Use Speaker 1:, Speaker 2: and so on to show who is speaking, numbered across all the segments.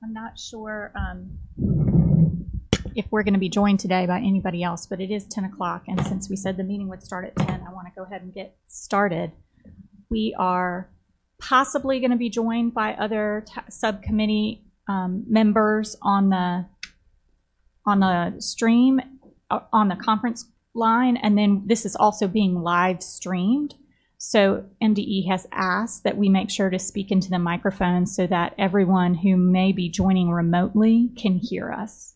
Speaker 1: I'm not sure if we're going to be joined today by anybody else, but it is 10 o'clock, and since we said the meeting would start at 10, I want to go ahead and get started. We are possibly going to be joined by other subcommittee members on the stream, on the conference line, and then this is also being live streamed. So MDE has asked that we make sure to speak into the microphone so that everyone who may be joining remotely can hear us.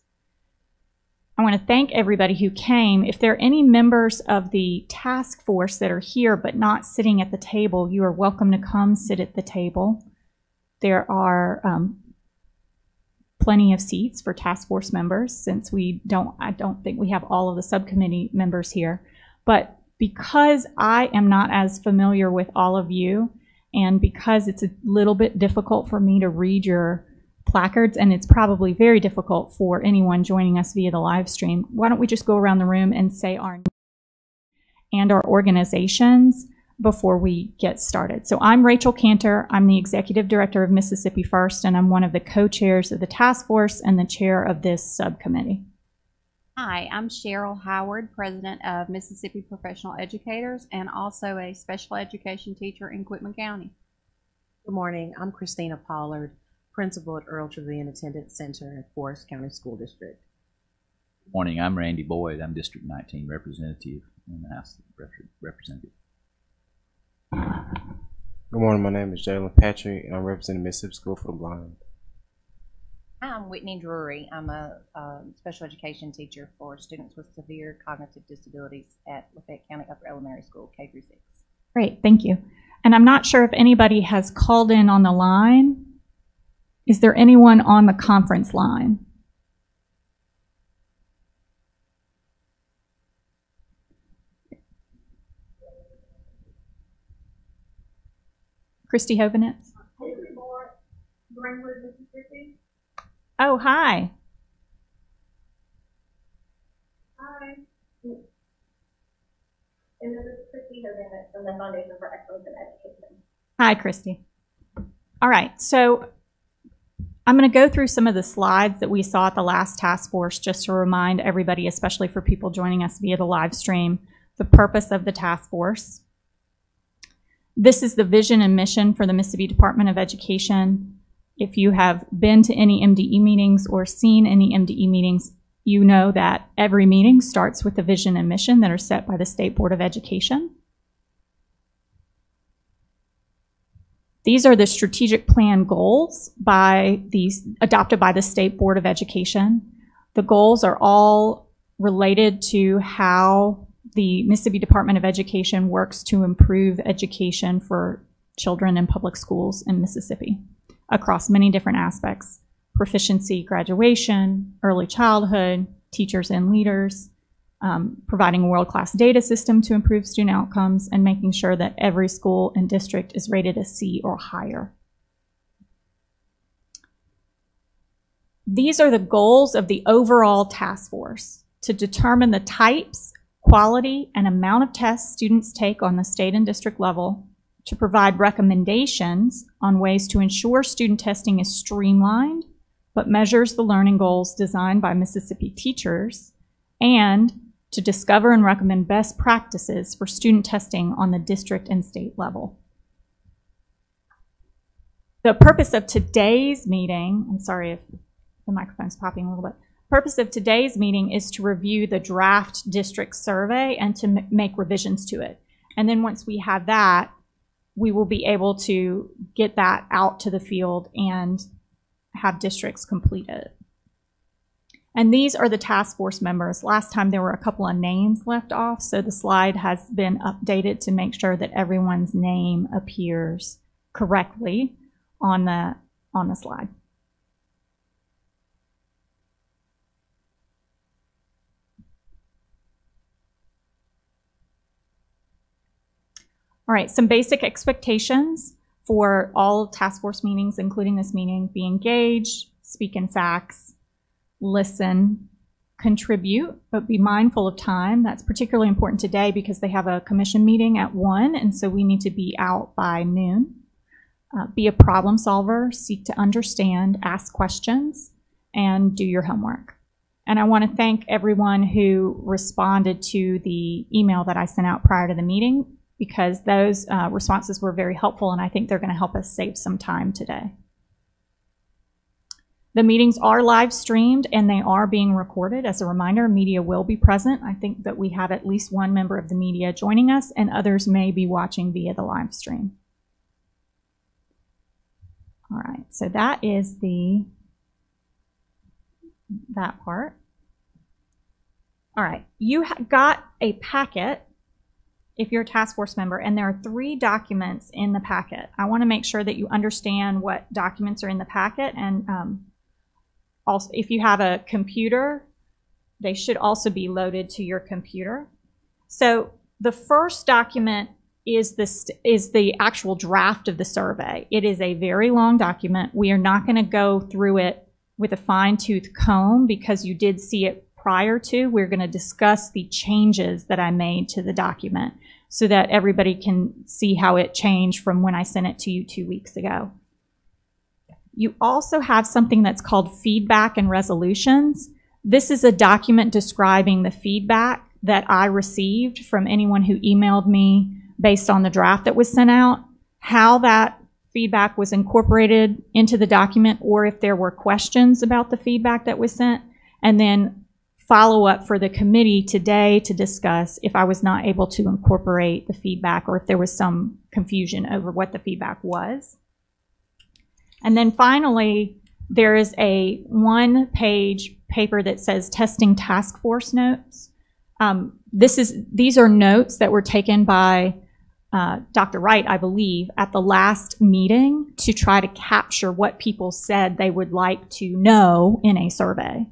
Speaker 1: I want to thank everybody who came. If there are any members of the task force that are here but not sitting at the table, you are welcome to come sit at the table. There are plenty of seats for task force members, since I don't think we have all of the subcommittee members here. But because I am not as familiar with all of you, and because it's a little bit difficult for me to read your placards, and it's probably very difficult for anyone joining us via the live stream, why don't we just go around the room and say our names and our organizations before we get started. So I'm Rachel Cantor. I'm the Executive Director of Mississippi First, and I'm one of the co-chairs of the task force and the chair of this subcommittee.
Speaker 2: Hi, I'm Cheryl Howard, President of Mississippi Professional Educators and also a special education teacher in Quitman County.
Speaker 3: Good morning. I'm Christina Pollard, Principal at Earl Trevilian Attendance Center in Forest County School District.
Speaker 4: Good morning. I'm Randy Boyd. I'm District 19 Representative in the House of Representatives.
Speaker 5: Good morning. My name is Jalen Patrick, and I'm representing Mississippi School for the Blind.
Speaker 6: I'm Whitney Drury. I'm a special education teacher for students with severe cognitive disabilities at Lafayette County Upper Elementary School, K through 6.
Speaker 1: Great, thank you. And I'm not sure if anybody has called in on the line. Is there anyone on the conference line? Christy Hovenitz? Oh, hi.
Speaker 7: Hi. And this is Christy Hogan from the Foundation for Excellence in Education.
Speaker 1: Hi, Christy. All right, so I'm going to go through some of the slides that we saw at the last task force just to remind everybody, especially for people joining us via the live stream, the purpose of the task force. This is the vision and mission for the Mississippi Department of Education. If you have been to any MDE meetings or seen any MDE meetings, you know that every meeting starts with the vision and mission that are set by the State Board of Education. These are the strategic plan goals adopted by the State Board of Education. The goals are all related to how the Mississippi Department of Education works to improve education for children in public schools in Mississippi, across many different aspects: proficiency, graduation, early childhood, teachers and leaders, providing a world-class data system to improve student outcomes, and making sure that every school and district is rated a C or higher. These are the goals of the overall task force: to determine the types, quality, and amount of tests students take on the state and district level, to provide recommendations on ways to ensure student testing is streamlined but measures the learning goals designed by Mississippi teachers, and to discover and recommend best practices for student testing on the district and state level. The purpose of today's meeting, I'm sorry if the microphone's popping a little bit. Purpose of today's meeting is to review the draft district survey and to make revisions to it. And then once we have that, we will be able to get that out to the field and have districts complete it. And these are the task force members. Last time there were a couple of names left off, so the slide has been updated to make sure that everyone's name appears correctly on the slide. All right, some basic expectations for all task force meetings, including this meeting: be engaged, speak in facts, listen, contribute, but be mindful of time. That's particularly important today because they have a commission meeting at 1, and so we need to be out by noon. Be a problem solver, seek to understand, ask questions, and do your homework. And I want to thank everyone who responded to the email that I sent out prior to the meeting, because those responses were very helpful, and I think they're going to help us save some time today. The meetings are live streamed and they are being recorded. As a reminder, media will be present. I think that we have at least one member of the media joining us, and others may be watching via the live stream. All right, so that is that part. All right, you got a packet if you're a task force member, and there are 3 documents in the packet. I want to make sure that you understand what documents are in the packet, and also, if you have a computer, they should also be loaded to your computer. So the first document is the actual draft of the survey. It is a very long document. We are not going to go through it with a fine-tooth comb because you did see it prior to. We're going to discuss the changes that I made to the document so that everybody can see how it changed from when I sent it to you 2 weeks ago. You also have something that's called feedback and resolutions. This is a document describing the feedback that I received from anyone who emailed me based on the draft that was sent out, how that feedback was incorporated into the document, or if there were questions about the feedback that was sent, and then follow up for the committee today to discuss if I was not able to incorporate the feedback or if there was some confusion over what the feedback was. And then finally, there is a 1-page paper that says Testing Task Force Notes. These are notes that were taken by Dr. Wright, I believe, at the last meeting to try to capture what people said they would like to know in a survey.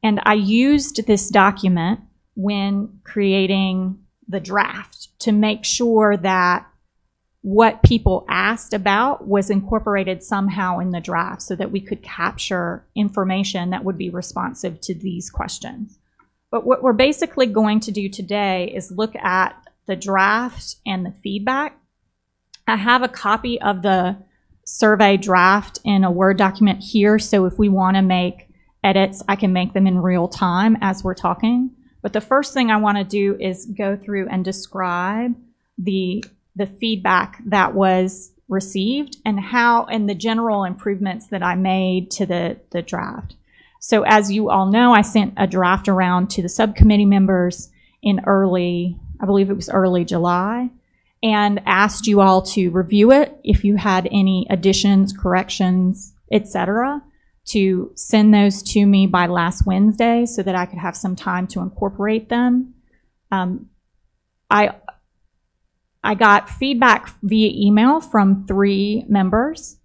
Speaker 1: And I used this document when creating the draft to make sure that what people asked about was incorporated somehow in the draft so that we could capture information that would be responsive to these questions. But what we're basically going to do today is look at the draft and the feedback. I have a copy of the survey draft in a Word document here, so if we want to make edits, I can make them in real time as we're talking. But the first thing I want to do is go through and describe the feedback that was received and the general improvements that I made to the draft. So as you all know, I sent a draft around to the subcommittee members in I believe it was early July, and asked you all to review it if you had any additions, corrections, etc., to send those to me by last Wednesday so that I could have some time to incorporate them. I got feedback via email from 3 members,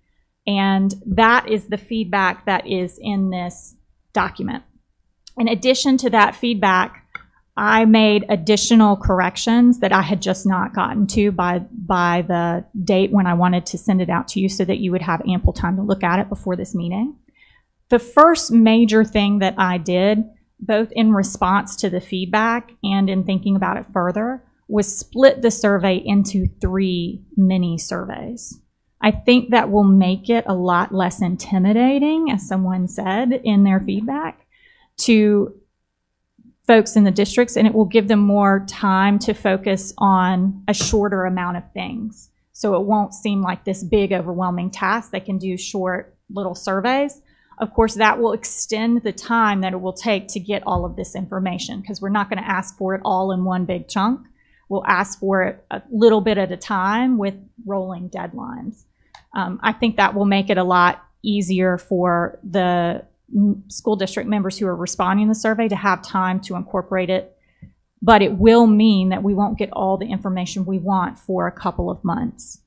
Speaker 1: and that is the feedback that is in this document. In addition to that feedback, I made additional corrections that I had just not gotten to by the date when I wanted to send it out to you so that you would have ample time to look at it before this meeting. The first major thing that I did, both in response to the feedback and in thinking about it further, was split the survey into 3 mini surveys. I think that will make it a lot less intimidating, as someone said in their feedback, to folks in the districts, and it will give them more time to focus on a shorter amount of things. So it won't seem like this big, overwhelming task. They can do short little surveys. Of course, that will extend the time that it will take to get all of this information, because we're not going to ask for it all in one big chunk. We'll ask for it a little bit at a time with rolling deadlines. I think that will make it a lot easier for the school district members who are responding to the survey to have time to incorporate it, but it will mean that we won't get all the information we want for a couple of months.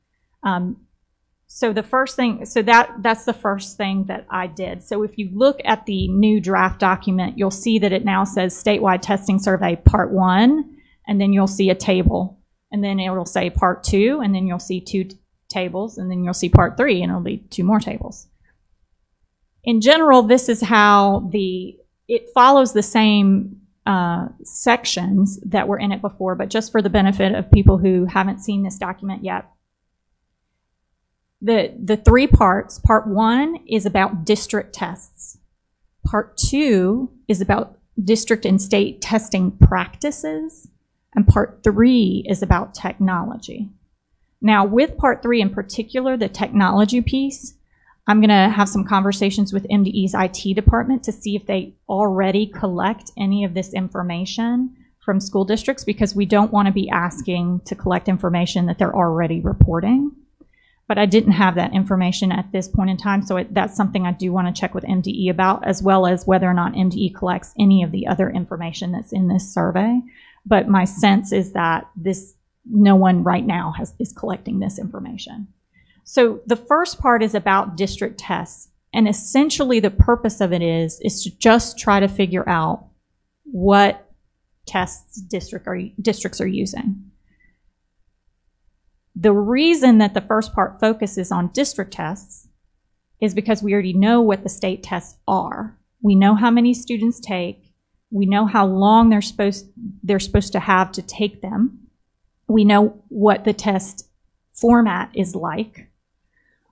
Speaker 1: So the first thing, that's the first thing that I did. So if you look at the new draft document, you'll see that it now says Statewide Testing Survey Part 1, and then you'll see a table, and then it will say Part 2, and then you'll see 2 tables, and then you'll see Part 3, and it'll be 2 more tables. In general, this is how it follows the same sections that were in it before, but just for the benefit of people who haven't seen this document yet. The three parts. Part 1 is about district tests. Part 2 is about district and state testing practices. And Part 3 is about technology. Now, with Part 3 in particular, the technology piece, I'm going to have some conversations with MDE's IT department to see if they already collect any of this information from school districts, because we don't want to be asking to collect information that they're already reporting. But I didn't have that information at this point in time, so that's something I do want to check with MDE about, as well as whether or not MDE collects any of the other information that's in this survey. But my sense is that no one right now is collecting this information. So the first part is about district tests, and essentially the purpose of it is to just try to figure out what tests districts are using. The reason that the first part focuses on district tests is because we already know what the state tests are. We know how many students take. We know how long they're supposed to have to take them. We know what the test format is like.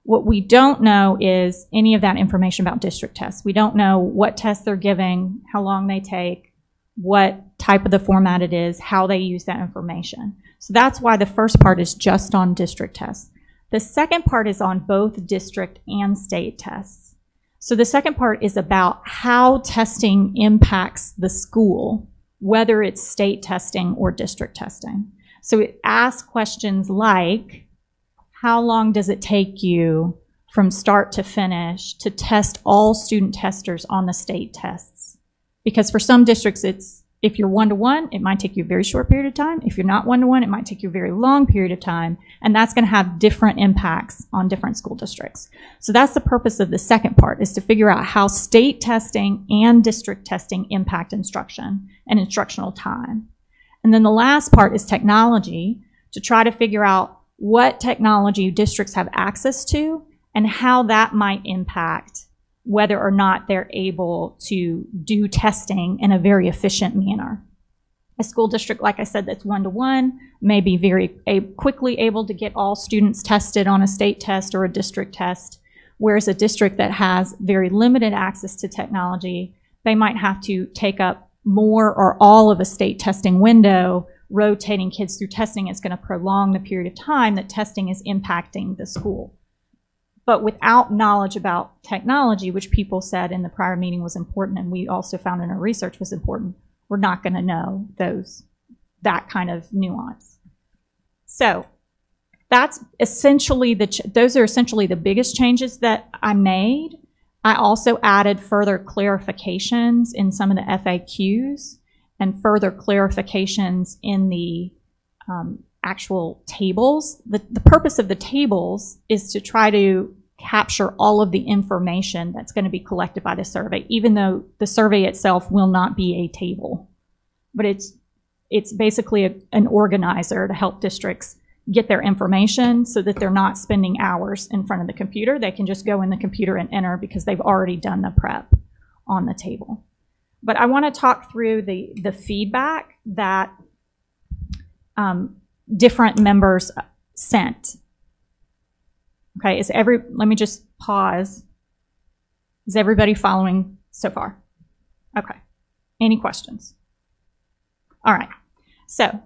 Speaker 1: What we don't know is any of that information about district tests. We don't know what tests they're giving, how long they take, what type of the format it is, how they use that information. So that's why the first part is just on district tests. The second part is on both district and state tests. So the second part is about how testing impacts the school, whether it's state testing or district testing. So it asks questions like, how long does it take you from start to finish to test all student testers on the state tests? Because for some districts, if you're one-to-one, it might take you a very short period of time. If you're not one-to-one, it might take you a very long period of time. And that's going to have different impacts on different school districts. So that's the purpose of the second part, is to figure out how state testing and district testing impact instruction and instructional time. And then the last part is technology, to try to figure out what technology districts have access to and how that might impact whether or not they're able to do testing in a very efficient manner. A school district, like I said, that's one-to-one may be very quickly able to get all students tested on a state test or a district test, whereas a district that has very limited access to technology, they might have to take up more or all of a state testing window. Rotating kids through testing is going to prolong the period of time that testing is impacting the school. But without knowledge about technology, which people said in the prior meeting was important, and we also found in our research was important, we're not going to know that kind of nuance. So that's essentially those are essentially the biggest changes that I made. I also added further clarifications in some of the FAQs and further clarifications in the actual tables. The purpose of the tables is to try to capture all of the information that's going to be collected by the survey, even though the survey itself will not be a table. But it's basically an organizer to help districts get their information so that they're not spending hours in front of the computer. They can just go in the computer and enter because they've already done the prep on the table. But I want to talk through the feedback that different members sent. Okay, let me just pause. Is everybody following so far? Okay. Any questions? All right. So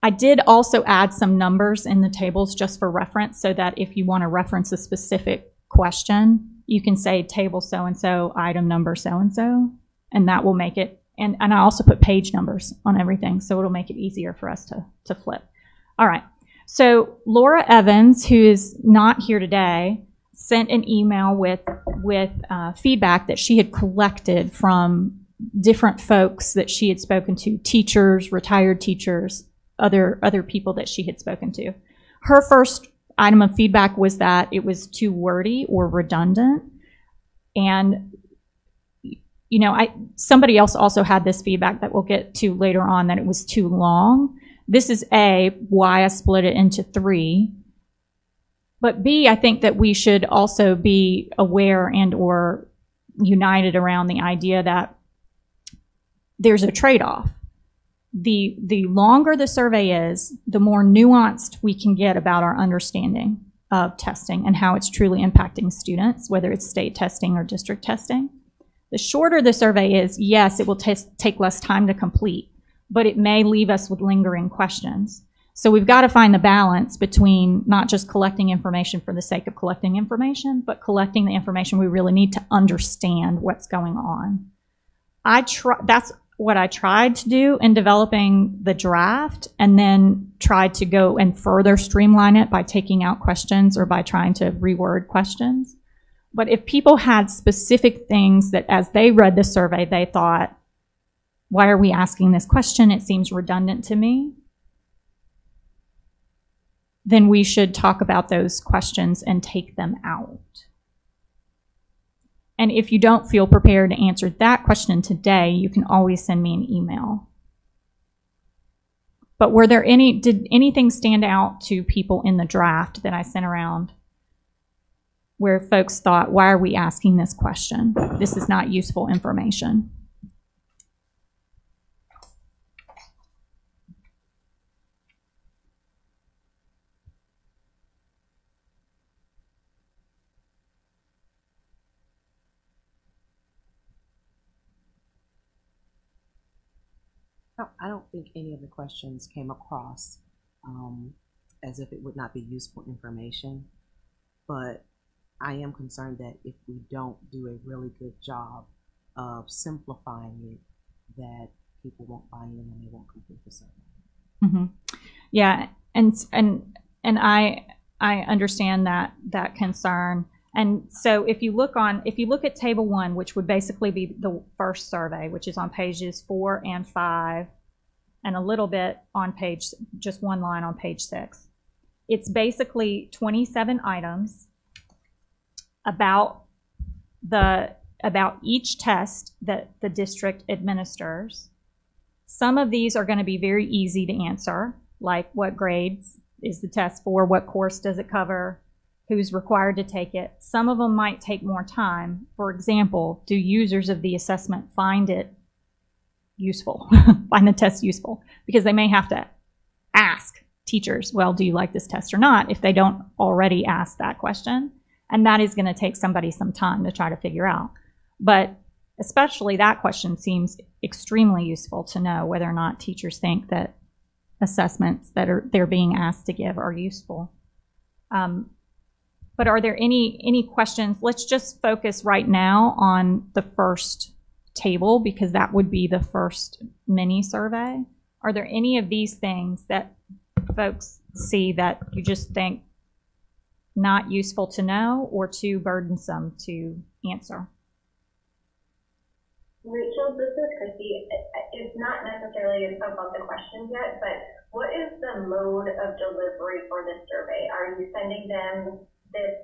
Speaker 1: I did also add some numbers in the tables just for reference, so that if you want to reference a specific question, you can say table so-and-so, item number so-and-so, and that will make it, and I also put page numbers on everything, so it'll make it easier for us to flip. All right. So Laura Evans, who is not here today, sent an email with feedback that she had collected from different folks that she had spoken to, teachers, retired teachers, other people that she had spoken to. Her first item of feedback was that it was too wordy or redundant. And, you know, somebody else also had this feedback that we'll get to later on, that it was too long. This is why I split it into 3. But B, I think that we should also be aware and or united around the idea that there's a trade-off. The longer the survey is, the more nuanced we can get about our understanding of testing and how it's truly impacting students, whether it's state testing or district testing. The shorter the survey is, yes, it will take less time to complete, but it may leave us with lingering questions. So we've got to find the balance between not just collecting information for the sake of collecting information, but collecting the information we really need to understand what's going on. That's what I tried to do in developing the draft, and then tried to go and further streamline it by taking out questions or by trying to reword questions. But if people had specific things that as they read the survey, they thought, why are we asking this question? It seems redundant to me. Then we should talk about those questions and take them out. And if you don't feel prepared to answer that question today, you can always send me an email. But did anything stand out to people in the draft that I sent around where folks thought, why are we asking this question? This is not useful information.
Speaker 3: No, I don't think any of the questions came across as if it would not be useful information, but I am concerned that if we don't do a really good job of simplifying it, that people won't buy in and they won't complete the survey.
Speaker 1: Mm-hmm. Yeah, and I understand that concern. And so if you look at table 1, which would basically be the first survey, which is on pages 4 and 5, and a little bit on just one line on page 6. It's basically 27 items about each test that the district administers. Some of these are going to be very easy to answer, like what grades is the test for, what course does it cover, who's required to take it. Some of them might take more time. For example, do users of the assessment find it useful, find the test useful? Because they may have to ask teachers, well, do you like this test or not, if they don't already ask that question. And that is going to take somebody some time to try to figure out. But especially that question seems extremely useful to know whether or not teachers think that assessments that they're being asked to give are useful. But are there any questions? Let's just focus right now on the first table, because that would be the first mini survey. Are there any of these things that folks see that you just think not useful to know or too burdensome to answer?
Speaker 7: Rachel, this is Christy. It's not necessarily about the questions yet, but what is the mode of delivery for this survey? Are you sending them this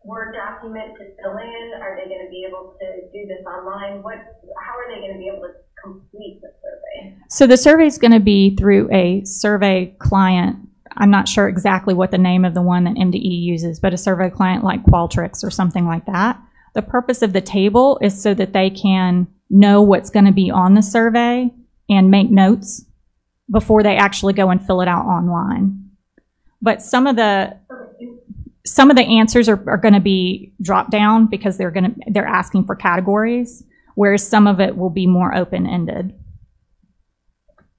Speaker 7: Word document to fill in? Are they going to be able to do this online? How are they going to be able to complete the survey? So the survey is going to be through a survey client. I'm not sure exactly what the name of the one that MDE uses, but a survey client like Qualtrics or something like that. The purpose of the table is so that they can know what's going to be on the survey and make notes before they actually go and fill it out online. But some of the answers are going to be dropped down because they're asking for categories, whereas some of it will be more open-ended.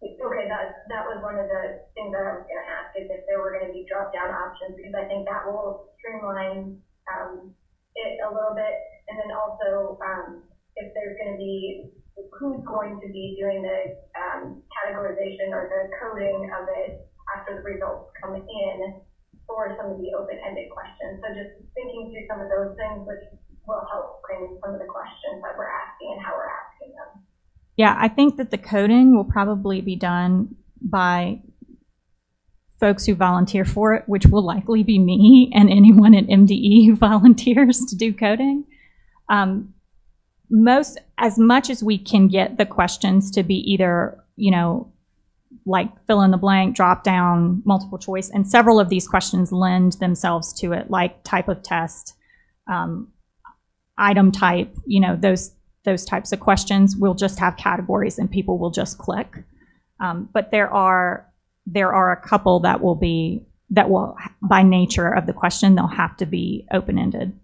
Speaker 7: Okay, that was one of the things that I was going to ask, is if there were going to be drop-down options, because I think that will streamline it a little bit, and then also if there's going to be who's going to be doing the categorization or the coding of it after the results come in for some of the open-ended questions. So just thinking through some of those things, which will help frame some of the questions that we're asking and how we're asking them. Yeah, I think that the coding will probably be done by folks who volunteer for it, which will likely be me and anyone at MDE who volunteers to do coding. As much as we can get the questions to be either, like fill in the blank, drop down, multiple choice, and several of these questions lend themselves to it, like type of test, item type, those types of questions. We'll just have categories and people will just click. But there are a couple that will be
Speaker 1: that will, by nature of the question, they'll have to be open-ended.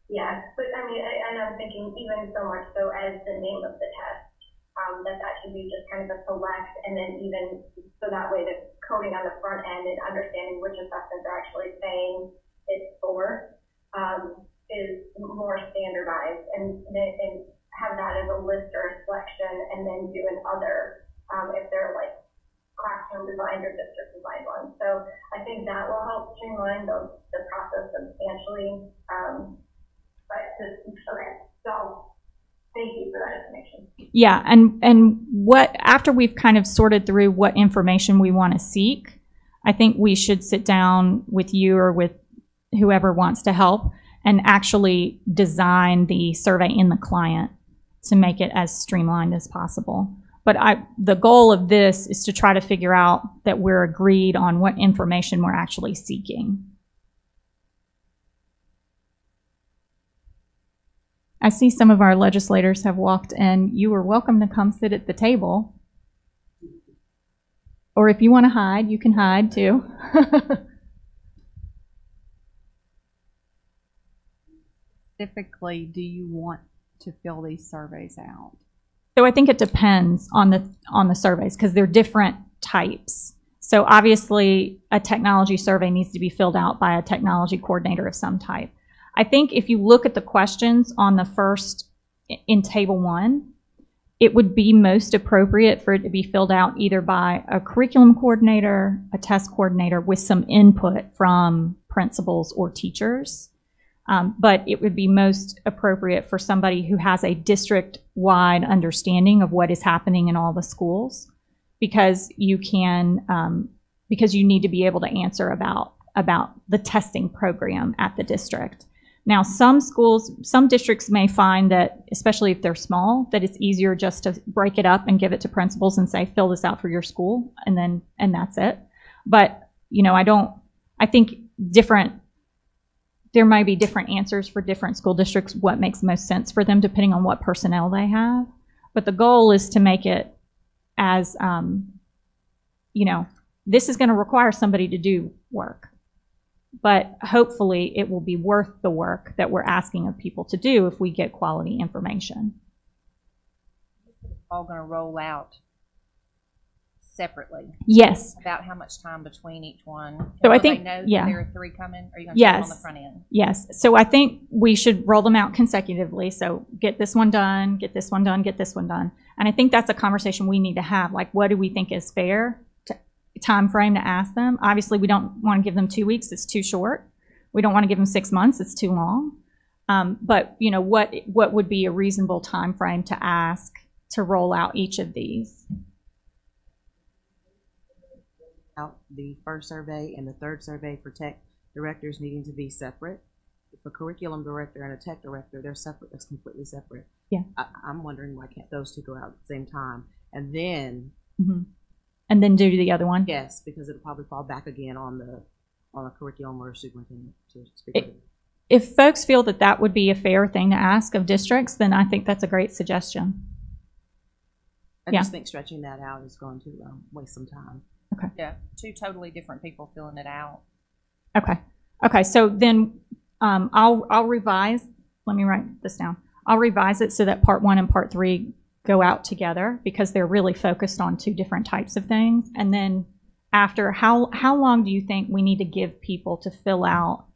Speaker 7: Yeah, but I mean, and I'm thinking even so much so as the name of the test, that should be just kind of a select, and then even so that way the coding on the front end and understanding which assessments are actually saying it's for is more standardized, and have that as a list or a selection, and then do an other if they're like classroom designed or district designed ones. So I think that will help streamline the process substantially. Okay, so thank you for that information.
Speaker 1: Yeah, and what, after we've kind of sorted through what information we want to seek, I think we should sit down with you or with whoever wants to help and actually design the survey in the client to make it as streamlined as possible. But the goal of this is to try to figure out that we're agreed on what information we're actually seeking. I see some of our legislators have walked in. You are welcome to come sit at the table. Or if you want to hide, you can hide too.
Speaker 2: Specifically, do you want to fill these surveys out?
Speaker 1: So I think it depends on the surveys, because they're different types. So obviously a technology survey needs to be filled out by a technology coordinator of some type. I think if you look at the questions on the first, in table 1, it would be most appropriate for it to be filled out either by a curriculum coordinator, a test coordinator, with some input from principals or teachers. But it would be most appropriate for somebody who has a district-wide understanding of what is happening in all the schools, because you can, because you need to be able to answer about the testing program at the district. Now, some schools, some districts may find that, especially if they're small, that it's easier just to break it up and give it to principals and say, fill this out for your school, and that's it. But, you know, I think there might be different answers for different school districts, what makes most sense for them, depending on what personnel they have. But the goal is to make it as, you know, this is going to require somebody to do work. But hopefully it will be worth the work that we're asking of people to do if we get quality information.
Speaker 6: All going to roll out separately?
Speaker 1: Yes.
Speaker 6: About how much time between each one?
Speaker 1: So I think,
Speaker 6: they know
Speaker 1: yeah.
Speaker 6: that there are 3 coming? Or are you going to check on the front end?
Speaker 1: Yes. So I think we should roll them out consecutively. So get this one done, get this one done, get this one done. And I think that's a conversation we need to have. Like, what do we think is fair time frame to ask them? Obviously, we don't want to give them 2 weeks. It's too short. We don't want to give them 6 months. It's too long. But, you know, what would be a reasonable time frame to ask to roll out each of these?
Speaker 3: Out the first survey and the third survey for tech directors needing to be separate. If a curriculum director and a tech director, they're separate. That's completely separate.
Speaker 1: Yeah.
Speaker 3: I'm wondering why can't those 2 go out at the same time? And then
Speaker 1: and then do the other one?
Speaker 3: Yes, because it'll probably fall back again on a curriculum or a superintendent to speak.
Speaker 1: If folks feel that that would be a fair thing to ask of districts, then I think that's a great suggestion.
Speaker 3: I just think stretching that out is going to waste some time.
Speaker 1: Okay.
Speaker 6: Yeah, 2 totally different people filling it out.
Speaker 1: Okay. Okay. So then I'll revise. Let me write this down. I'll revise it so that part 1 and part 3 go out together, because they're really focused on 2 different types of things. And then after, how long do you think we need to give people to fill out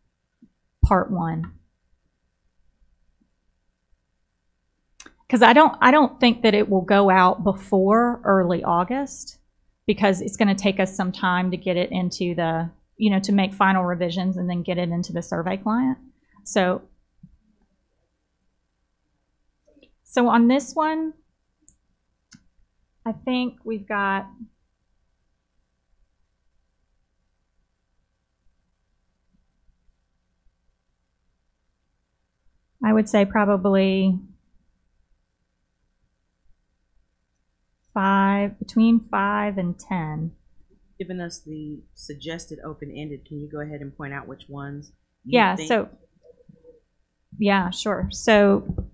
Speaker 1: part 1? Because I don't think that it will go out before early August, because it's going to take us some time to get it into the, you know, to make final revisions and then get it into the survey client. So on this one, I think we've got, I would say probably between 5 and 10.
Speaker 3: Given us the suggested open-ended, can you go ahead and point out which ones
Speaker 1: Yeah, sure. So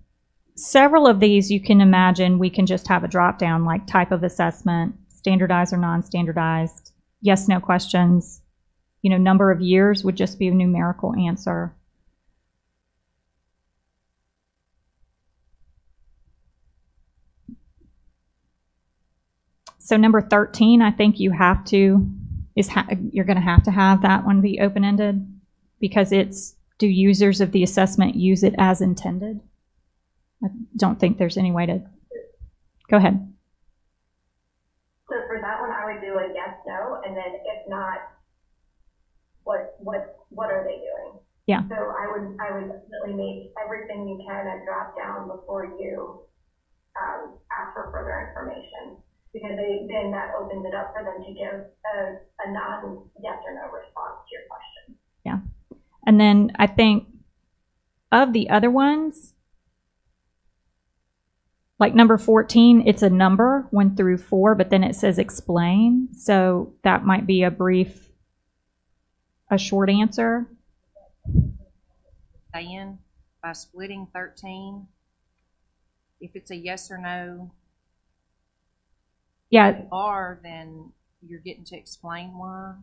Speaker 1: several of these you can imagine we can just have a drop down, like type of assessment, standardized or non-standardized, yes, no questions, Number of years would just be a numerical answer. So number 13, I think you're going to have that one be open-ended, because it's, do users of the assessment use it as intended? I don't think there's any way to. Go ahead.
Speaker 7: So for that one, I would do a yes, no, and then if not, what are they doing?
Speaker 1: Yeah.
Speaker 7: So I would definitely make everything you can a drop down before you ask for further information, because then that opens it up for them to give a non-yes or no response to your question.
Speaker 1: Yeah. And then I think of the other ones, like number 14, it's a number 1 through 4, but then it says explain. So that might be a short answer.
Speaker 6: Diane, by splitting 13, if it's a yes or no,
Speaker 1: Yeah.
Speaker 6: or then you're getting to explain why.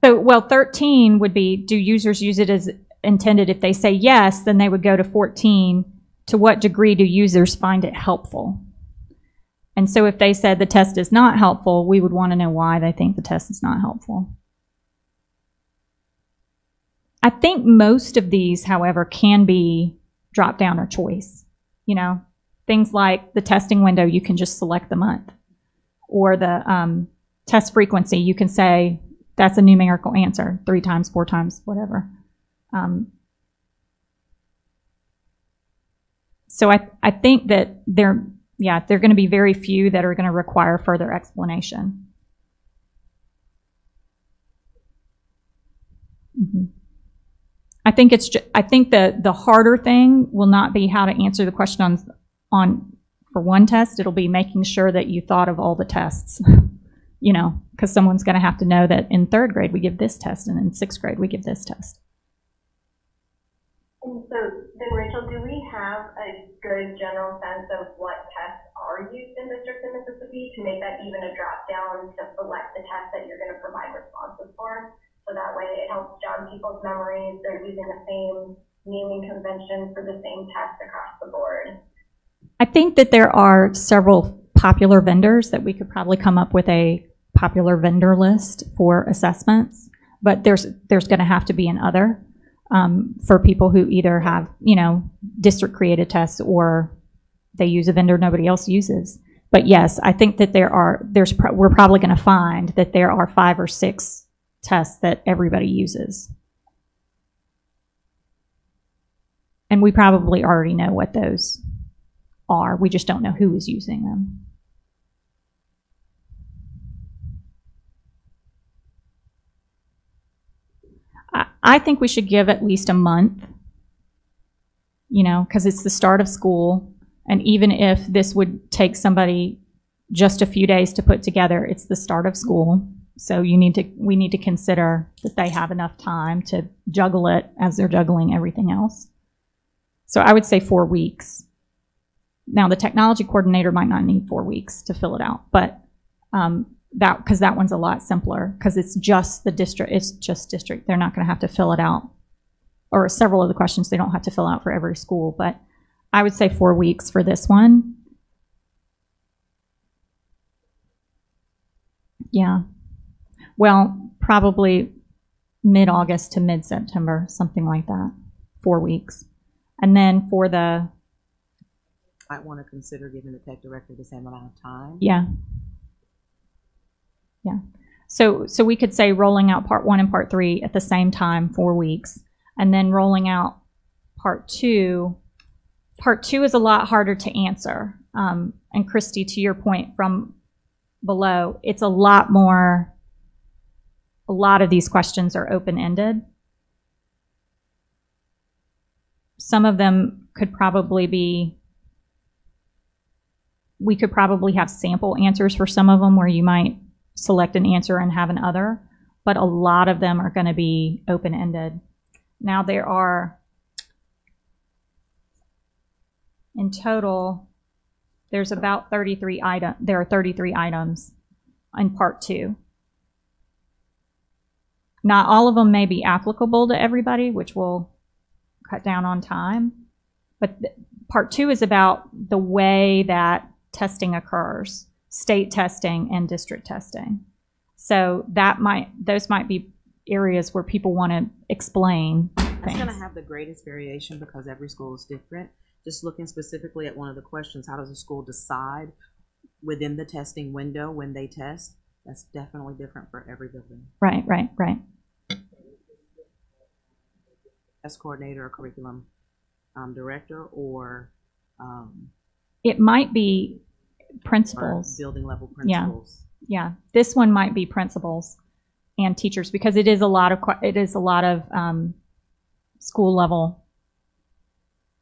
Speaker 1: So, well, 13 would be, do users use it as intended? If they say yes, then they would go to 14. To what degree do users find it helpful? And so if they said the test is not helpful, we would want to know why they think the test is not helpful. I think most of these, however, can be drop down or choice. Things like the testing window, you can just select the month. Or the test frequency, you can say that's a numerical answer, 3 times, 4 times, whatever. So I think that there are going to be very few that are going to require further explanation. Mm-hmm. I think the harder thing will not be how to answer the question for one test. It'll be making sure that you thought of all the tests, because someone's going to have to know that in 3rd grade we give this test and in 6th grade we give this test.
Speaker 7: And so then, Rachel, do we have a good general sense of what tests are used in districts in Mississippi to make that even a drop down to select the test that you're going to provide responses for? So that way it helps jog people's memories. They're using the same naming convention for the same test across the board.
Speaker 1: I think that there are several popular vendors that we could probably come up with a popular vendor list for assessments, but there's going to have to be an other for people who either have, district created tests or they use a vendor nobody else uses. But yes, I think that we're probably going to find that there are 5 or 6 tests that everybody uses. And we probably already know what those are. We just don't know who is using them. I think we should give at least a month, because it's the start of school. And even if this would take somebody just a few days to put together, it's the start of school. So we need to consider that they have enough time to juggle it as they're juggling everything else. So I would say 4 weeks. Now the technology coordinator might not need 4 weeks to fill it out, but because that one's a lot simpler, because it's just the district. It's just district. They're not going to have to fill it out, or several of the questions they don't have to fill out for every school. But I would say 4 weeks for this one. Yeah. Well, probably mid-August to mid-September, something like that. 4 weeks. And then for the...
Speaker 3: I want to consider giving the tech director the same amount of time.
Speaker 1: Yeah. Yeah. So we could say rolling out part 1 and part 3 at the same time, 4 weeks. And then rolling out part 2. Part 2 is a lot harder to answer. And Christy, to your point from below, it's a lot of these questions are open-ended. Some of them could probably be, we could probably have sample answers for some of them where you might select an answer and have an other, but a lot of them are going to be open-ended. Now there are, in total, there's about 33 items. There are 33 items in part 2. Not all of them may be applicable to everybody, which will cut down on time. But part 2 is about the way that testing occurs, state testing and district testing. So those might be areas where people want to explain things.
Speaker 3: It's going to have the greatest variation because every school is different. Just looking specifically at one of the questions, how does a school decide within the testing window when they test? That's definitely different for every building.
Speaker 1: Right.
Speaker 3: Test coordinator or curriculum director or
Speaker 1: it might be principals.
Speaker 3: Building level principals.
Speaker 1: Yeah. This one might be principals and teachers because it is a lot of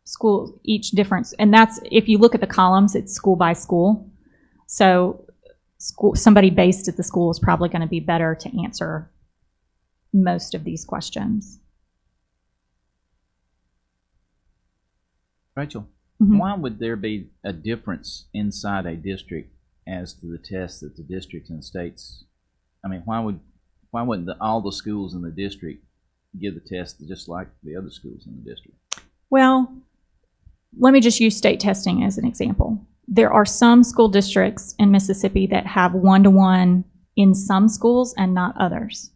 Speaker 1: school each difference, and that's if you look at the columns, it's school by school. So somebody based at the school is probably going to be better to answer most of these questions.
Speaker 4: Rachel,
Speaker 1: Mm-hmm.
Speaker 4: why would there be a difference inside a district as to the tests that the districts and states? I mean, why wouldn't all the schools in the district give the test just like the other schools in the district?
Speaker 1: Well, let me just use state testing as an example. There are some school districts in Mississippi that have one-to-one in some schools and not others.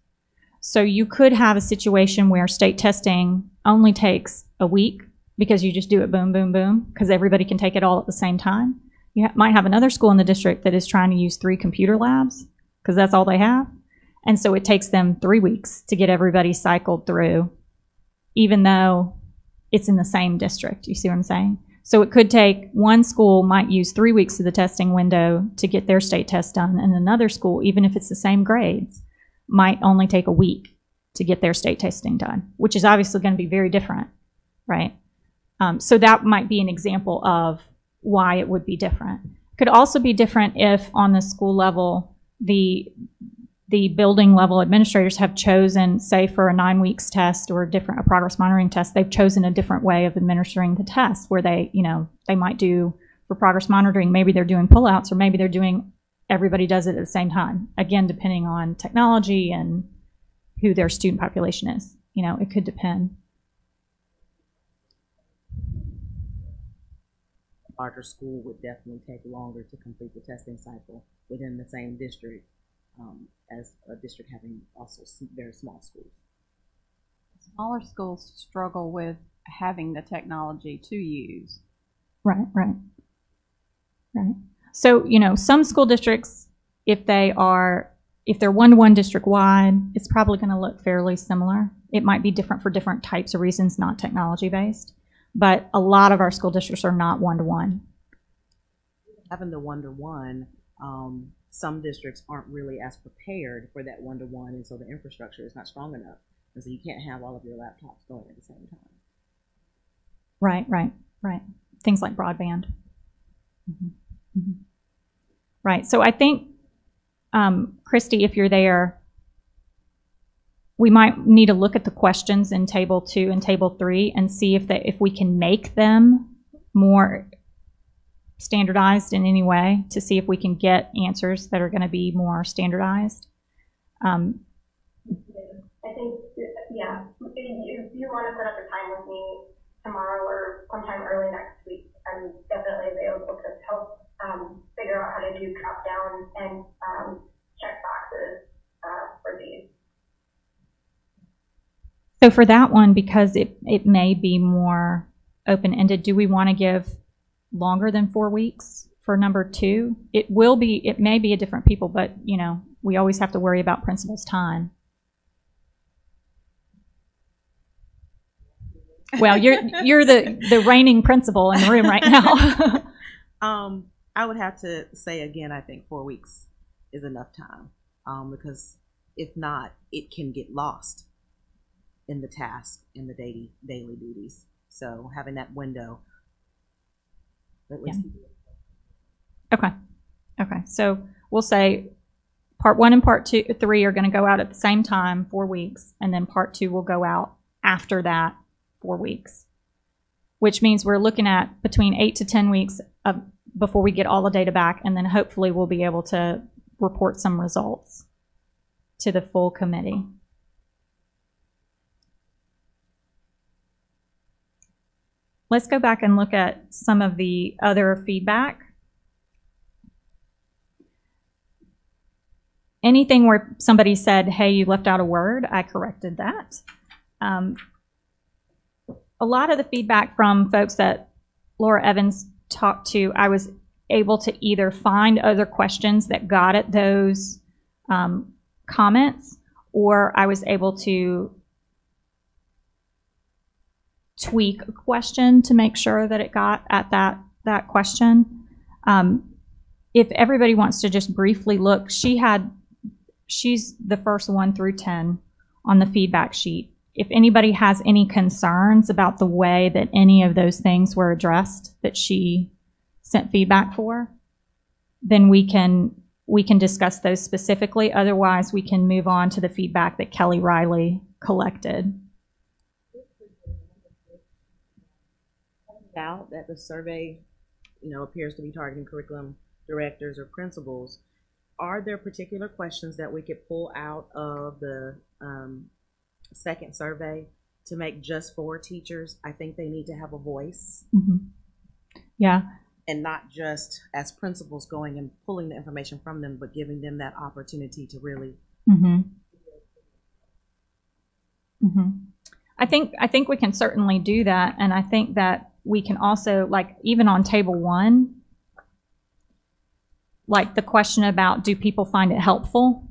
Speaker 1: So you could have a situation where state testing only takes a week because you just do it boom, boom, boom, because everybody can take it all at the same time. You might have another school in the district that is trying to use 3 computer labs because that's all they have. And so it takes them 3 weeks to get everybody cycled through, even though it's in the same district. You see what I'm saying? So it could take one school might use 3 weeks of the testing window to get their state test done, and another school, even if it's the same grades, might only take a week to get their state testing done, which is obviously going to be very different, right? So that might be an example of why it would be different. Could also be different if on the school level, the building level administrators have chosen, say for a 9 weeks test or a progress monitoring test, they've chosen a different way of administering the test where they might do for progress monitoring, maybe they're doing pullouts or maybe they're doing, everybody does it at the same time. Again, depending on technology and who their student population is. It could depend.
Speaker 3: Larger school would definitely take longer to complete the testing cycle within the same district as a district having also very small schools.
Speaker 2: Smaller schools struggle with having the technology to use.
Speaker 1: Right. So, some school districts, if they're one-to-one district-wide, it's probably going to look fairly similar. It might be different for different types of reasons, not technology-based. But a lot of our school districts are not one-to-one.
Speaker 3: Having the one-to-one, some districts aren't really as prepared for that one-to-one, and so the infrastructure is not strong enough. And so you can't have all of your laptops going at the same time.
Speaker 1: Right. Things like broadband. Mm-hmm. Right. So I think, Christy, if you're there, we might need to look at the questions in Table 2 and Table 3 and see if we can make them more standardized in any way to see if we can get answers that are going to be more standardized.
Speaker 7: I think, yeah, if you want to set up a time with me tomorrow or sometime early next week, I'm definitely available to help figure out how to do drop down and check boxes for these.
Speaker 1: So for that one, because it may be more open-ended, do we want to give longer than 4 weeks for number 2? It may be a different people, but we always have to worry about principal's time. Well, you're the reigning principal in the room right now.
Speaker 3: I would have to say again, I think 4 weeks is enough time because if not, it can get lost in the task, in the daily duties. So having that window.
Speaker 1: Okay. So we'll say part 1 and part 3 are going to go out at the same time, 4 weeks, and then part 2 will go out after that 4 weeks, which means we're looking at between 8 to 10 weeks before we get all the data back, and then hopefully we'll be able to report some results to the full committee. let's go back and look at some of the other feedback. Anything where somebody said, hey, you left out a word, I corrected that. A lot of the feedback from folks that Laura Evans talked to, I was able to either find other questions that got at those comments, or I was able to tweak a question to make sure that it got at that question. If everybody wants to just briefly look, she's the first 1 through 10 on the feedback sheet. If anybody has any concerns about the way that any of those things were addressed that she sent feedback for, then we can discuss those specifically. Otherwise, we can move on to the feedback that Kelly Riley collected.
Speaker 3: Out that the survey, appears to be targeting curriculum directors or principals. Are there particular questions that we could pull out of the second survey to make just for teachers? I think they need to have a voice.
Speaker 1: Mm-hmm. Yeah.
Speaker 3: And not just as principals going and pulling the information from them, but giving them that opportunity to really.
Speaker 1: Mm-hmm. Mm-hmm. I think we can certainly do that, and I think that we can also, like, even on table 1, like the question about, do people find it helpful?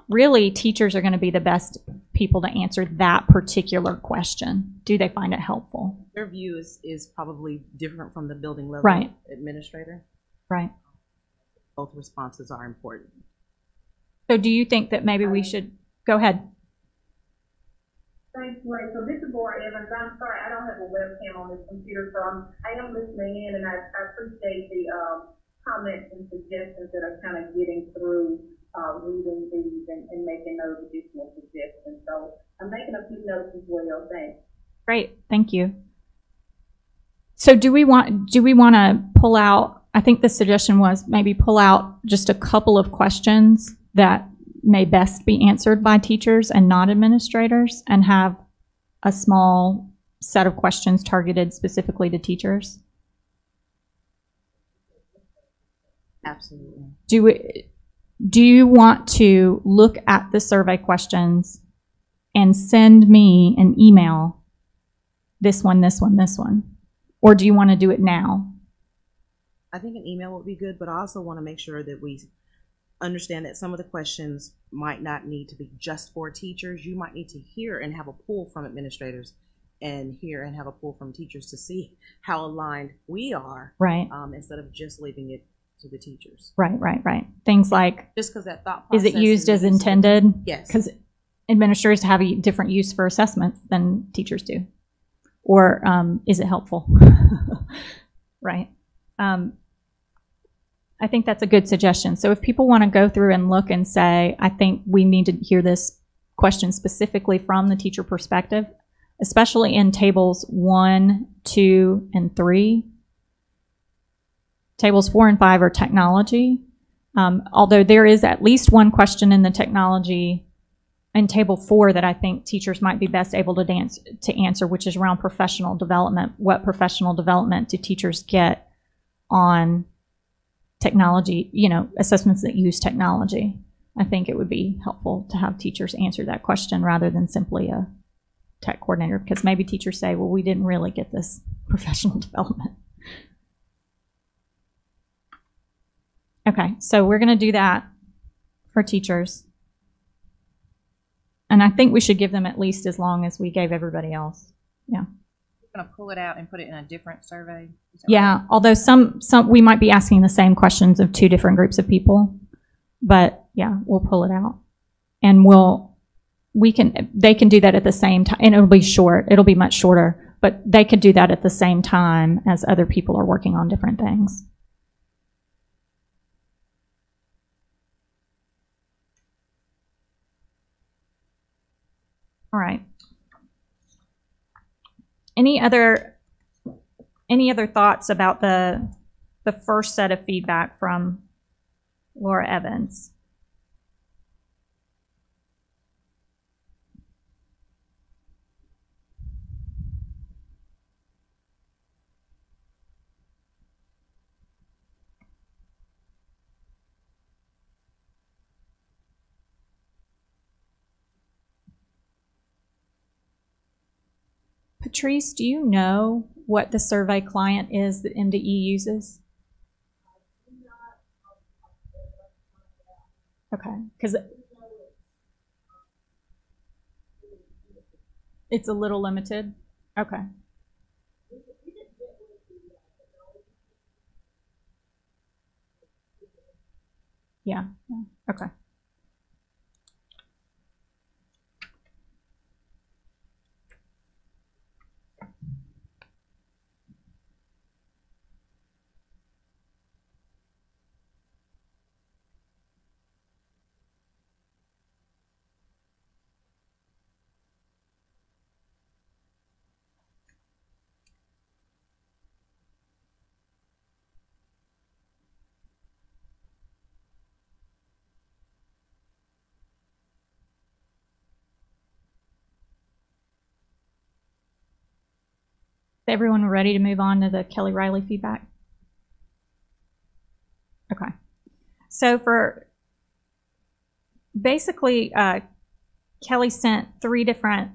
Speaker 1: Really, teachers are going to be the best people to answer that particular question. Do they find it helpful?
Speaker 3: Their view is probably different from the building level
Speaker 1: right.
Speaker 3: administrator.
Speaker 1: Right.
Speaker 3: Both responses are important.
Speaker 1: So do you think that maybe we should, go ahead.
Speaker 7: Thanks, Ray. So this is Laura Evans. I'm sorry, I don't have a webcam on this computer, so I am listening in, and I appreciate the comments and suggestions that are kind of getting through reading these and making those additional suggestions. So I'm making a few notes as well. Thanks.
Speaker 1: Great, thank you. So do we want to pull out? I think the suggestion was maybe pull out just a couple of questions that may best be answered by teachers and not administrators, and have a small set of questions targeted specifically to teachers.
Speaker 3: Absolutely.
Speaker 1: Do you want to look at the survey questions and send me an email, this one, this one, this one? Or do you want to do it now?
Speaker 3: I think an email would be good, but I also want to make sure that we understand that some of the questions might not need to be just for teachers. You might need to hear and have a pull from administrators, and hear and have a pull from teachers to see how aligned we are.
Speaker 1: Right.
Speaker 3: Instead of just leaving it to the teachers.
Speaker 1: Right, right, right. Things like,
Speaker 3: just because that thought process
Speaker 1: is it used as intended?
Speaker 3: Yes.
Speaker 1: Because administrators have a different use for assessments than teachers do. Or is it helpful? Right. I think that's a good suggestion. So if people want to go through and look and say, I think we need to hear this question specifically from the teacher perspective, especially in tables 1, 2, and 3. Tables 4 and 5 are technology. Although there is at least one question in the technology in table 4 that I think teachers might be best able to answer, which is around professional development. What professional development do teachers get on technology, assessments that use technology? I think it would be helpful to have teachers answer that question rather than simply a tech coordinator, because maybe teachers say, well, we didn't really get this professional development. Okay, so we're going to do that for teachers. And I think we should give them at least as long as we gave everybody else. Yeah.
Speaker 6: You're going to pull it out and put it in a different survey?
Speaker 1: Yeah,
Speaker 6: right?
Speaker 1: Although some we might be asking the same questions of 2 different groups of people. But yeah, we'll pull it out. And they can do that at the same time, and it'll be short. It'll be much shorter, but they could do that at the same time as other people are working on different things. All right. Any other thoughts about the first set of feedback from Laura Evans? Patrice, do you know what the survey client is that MDE uses? Okay, because it's a little limited. Okay. Yeah. Okay. Is everyone ready to move on to the Kelly Riley feedback? Okay. So for basically, Kelly sent 3 different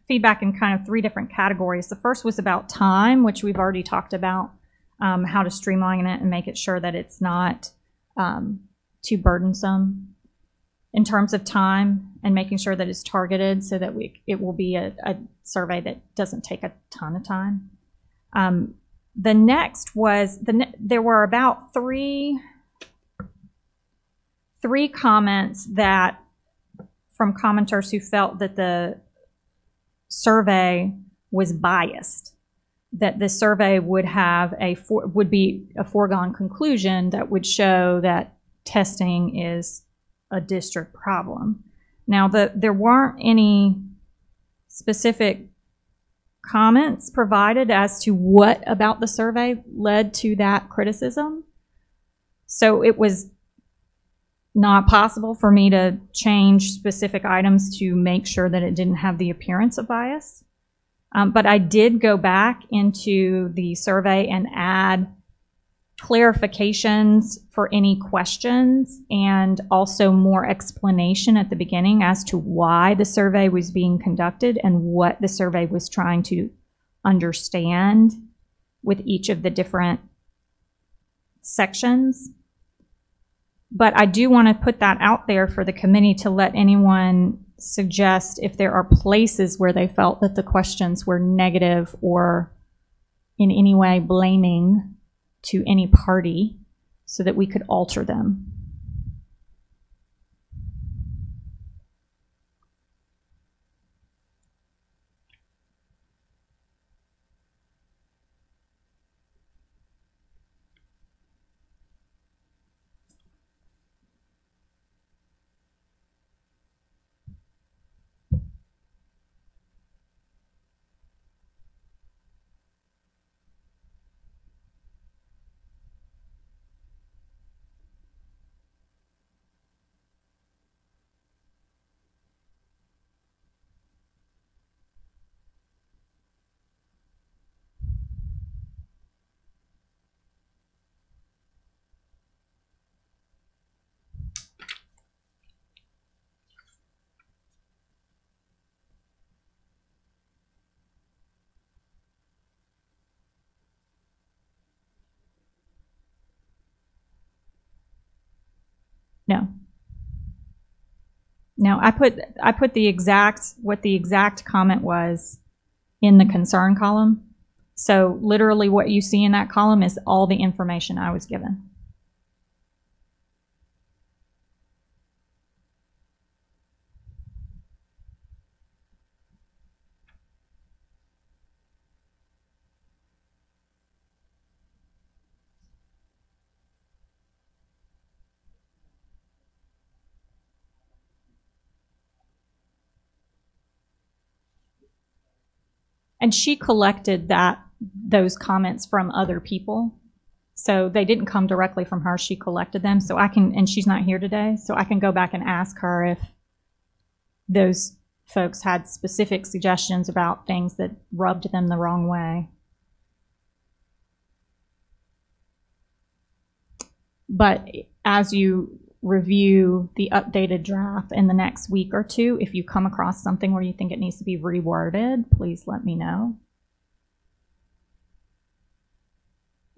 Speaker 1: feedback in kind of 3 different categories. The first was about time, which we've already talked about, how to streamline it and make it sure that it's not too burdensome in terms of time, and making sure that it's targeted so that it will be a survey that doesn't take a ton of time. The next was, there were about three comments that from commenters who felt that the survey was biased, that the survey would have would be a foregone conclusion that would show that testing is a district problem. Now, there weren't any specific comments provided as to what about the survey led to that criticism. So it was not possible for me to change specific items to make sure that it didn't have the appearance of bias. But I did go back into the survey and add clarifications for any questions, and also more explanation at the beginning as to why the survey was being conducted and what the survey was trying to understand with each of the different sections. But I do want to put that out there for the committee to let anyone suggest if there are places where they felt that the questions were negative or in any way blaming to any party, so that we could alter them. No. No, I put what the exact comment was in the concern column. So literally what you see in that column is all the information I was given. And she collected those comments from other people. So they didn't come directly from her. She collected them. So I can, and she's not here today, so I can go back and ask her if those folks had specific suggestions about things that rubbed them the wrong way. But as you review the updated draft in the next week or two. If you come across something where you think it needs to be reworded, please let me know.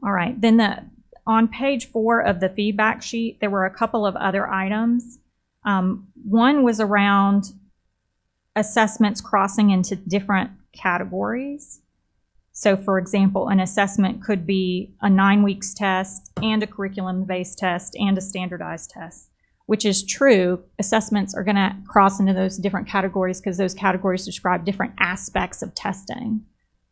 Speaker 1: All right, then on page 4 of the feedback sheet, there were a couple of other items. One was around assessments crossing into different categories. So for example, an assessment could be a 9 weeks test and a curriculum-based test and a standardized test, which is true. Assessments are going to cross into those different categories because those categories describe different aspects of testing.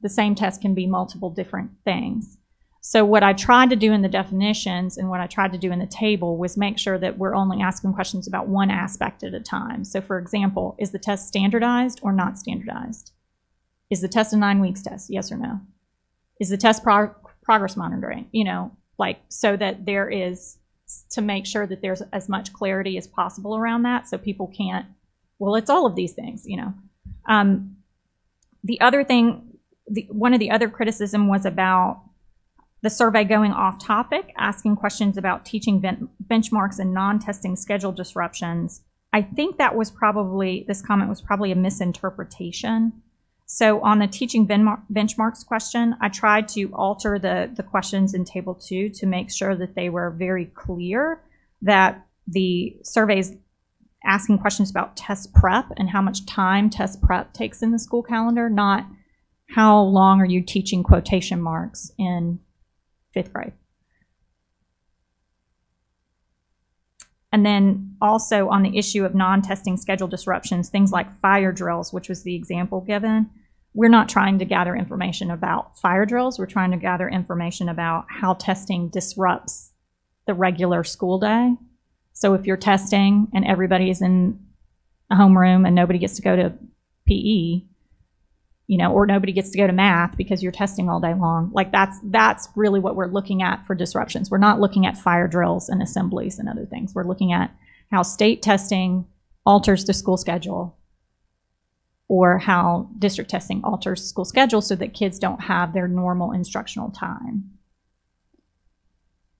Speaker 1: The same test can be multiple different things. So what I tried to do in the definitions and what I tried to do in the table was make sure that we're only asking questions about one aspect at a time. So for example, is the test standardized or not standardized? Is the test a 9 weeks test? Yes or no? Is the test progress monitoring? You know, like, so that there is, to make sure that there's as much clarity as possible around that so people can't, well, it's all of these things, you know. The other thing, one of the other criticism was about the survey going off topic, asking questions about teaching benchmarks and non-testing schedule disruptions. I think that was probably, this comment was probably a misinterpretation. So on the teaching benchmarks question, I tried to alter the questions in table 2 to make sure that they were very clear, that the survey's asking questions about test prep and how much time test prep takes in the school calendar, not how long are you teaching quotation marks in 5th grade. And then also on the issue of non-testing schedule disruptions, things like fire drills, which was the example given, we're not trying to gather information about fire drills. We're trying to gather information about how testing disrupts the regular school day. So if you're testing and everybody's in a homeroom and nobody gets to go to PE, you know, or nobody gets to go to math because you're testing all day long, like that's really what we're looking at for disruptions. We're not looking at fire drills and assemblies and other things. We're looking at how state testing alters the school schedule, or how district testing alters school schedule so that kids don't have their normal instructional time.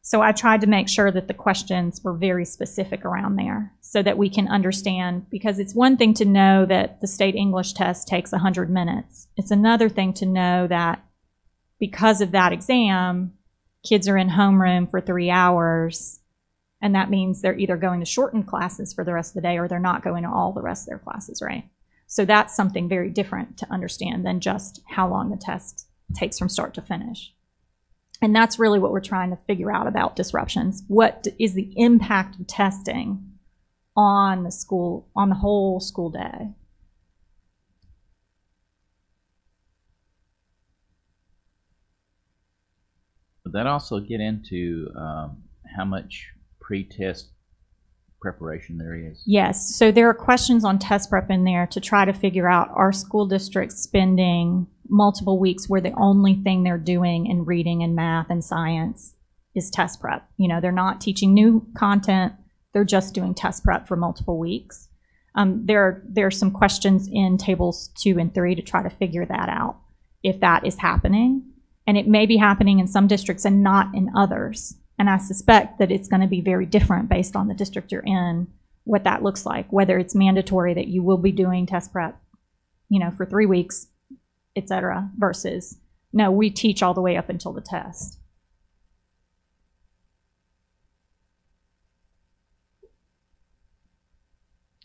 Speaker 1: So I tried to make sure that the questions were very specific around there so that we can understand, because it's one thing to know that the state English test takes 100 minutes. It's another thing to know that because of that exam, kids are in homeroom for 3 hours, and that means they're either going to shortened classes for the rest of the day or they're not going to all the rest of their classes, right? So that's something very different to understand than just how long the test takes from start to finish. And that's really what we're trying to figure out about disruptions. What is the impact of testing on the school, on the whole school day?
Speaker 4: Would that also get into how much pre-test preparation there is?
Speaker 1: Yes, so there are questions on test prep in there to try to figure out, are school districts spending multiple weeks where the only thing they're doing in reading and math and science is test prep? You know, they're not teaching new content, they're just doing test prep for multiple weeks. There are some questions in tables 2 and 3 to try to figure that out, if that is happening. And it may be happening in some districts and not in others. And I suspect that it's going to be very different based on the district you're in, what that looks like, whether it's mandatory that you will be doing test prep, you know, for 3 weeks, et cetera, versus, no, we teach all the way up until the test.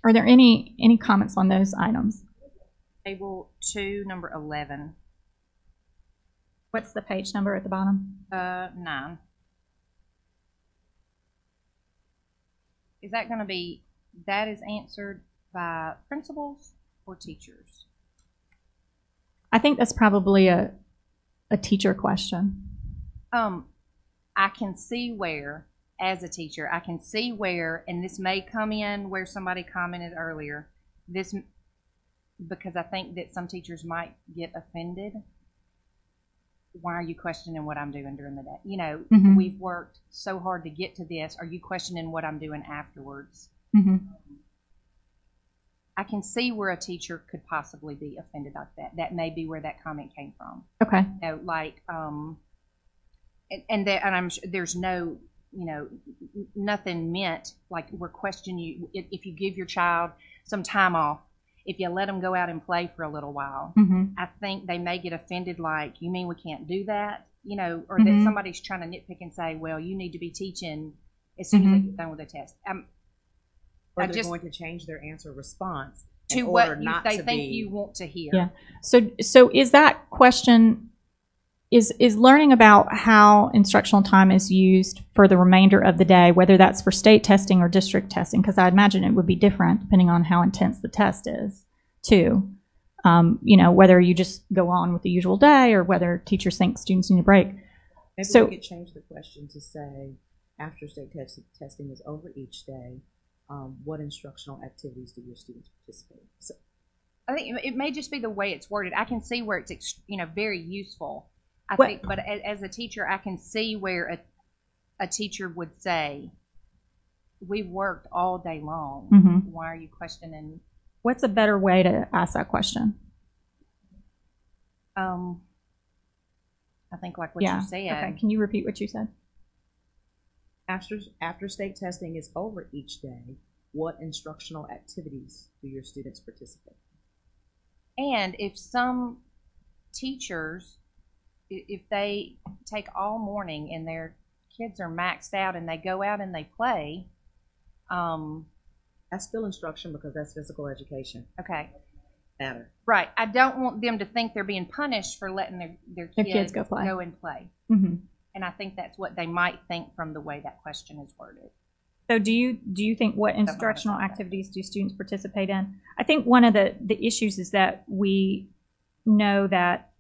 Speaker 1: Are there any comments on those items?
Speaker 6: Table 2, number 11.
Speaker 1: What's the page number at the bottom?
Speaker 6: 9. Is that going to be, that is answered by principals or teachers?
Speaker 1: I think that's probably a teacher question.
Speaker 6: I can see where, as a teacher, I can see where, and this may come in where somebody commented earlier, this, because I think that some teachers might get offended. Why are you questioning what I'm doing during the day? You know, we've worked so hard to get to this. Are you questioning what I'm doing afterwards? I can see where a teacher could possibly be offended like that. That may be where that comment came from.
Speaker 1: Okay.
Speaker 6: You know, like, and I'm there's no nothing meant like we're questioning you. If you give your child some time off, if you let them go out and play for a little while, I think they may get offended, like, you mean we can't do that? Or that somebody's trying to nitpick and say, well, you need to be teaching as soon as they get done with the test.
Speaker 3: Or they're going to change their answer response
Speaker 6: to what they think you want to hear.
Speaker 1: Yeah. So is that question, is learning about how instructional time is used for the remainder of the day, whether that's for state testing or district testing, because I imagine it would be different depending on how intense the test is, too. Whether you just go on with the usual day or whether teachers think students need a break.
Speaker 3: Maybe we could change the question to say, after state testing is over each day, what instructional activities do your students participate in? So,
Speaker 6: I think it may just be the way it's worded. I can see where it's very useful. I think, but as a teacher, I can see where a teacher would say, "We've worked all day long. Why are you questioning?"
Speaker 1: What's a better way to ask that question?
Speaker 6: I think like what you said.
Speaker 1: Okay. Can you repeat what you said?
Speaker 3: After state testing is over each day, what instructional activities do your students participate in?
Speaker 6: And if some teachers, if they take all morning and their kids are maxed out and they go out and they play,
Speaker 3: that's still instruction because that's physical education.
Speaker 6: Okay.
Speaker 3: Matter.
Speaker 6: Right. I don't want them to think they're being punished for letting their kids
Speaker 1: go
Speaker 6: and play. And I think that's what they might think from the way that question is worded.
Speaker 1: So do you think what instructional activities do students participate in? I think one of the issues is that we know that,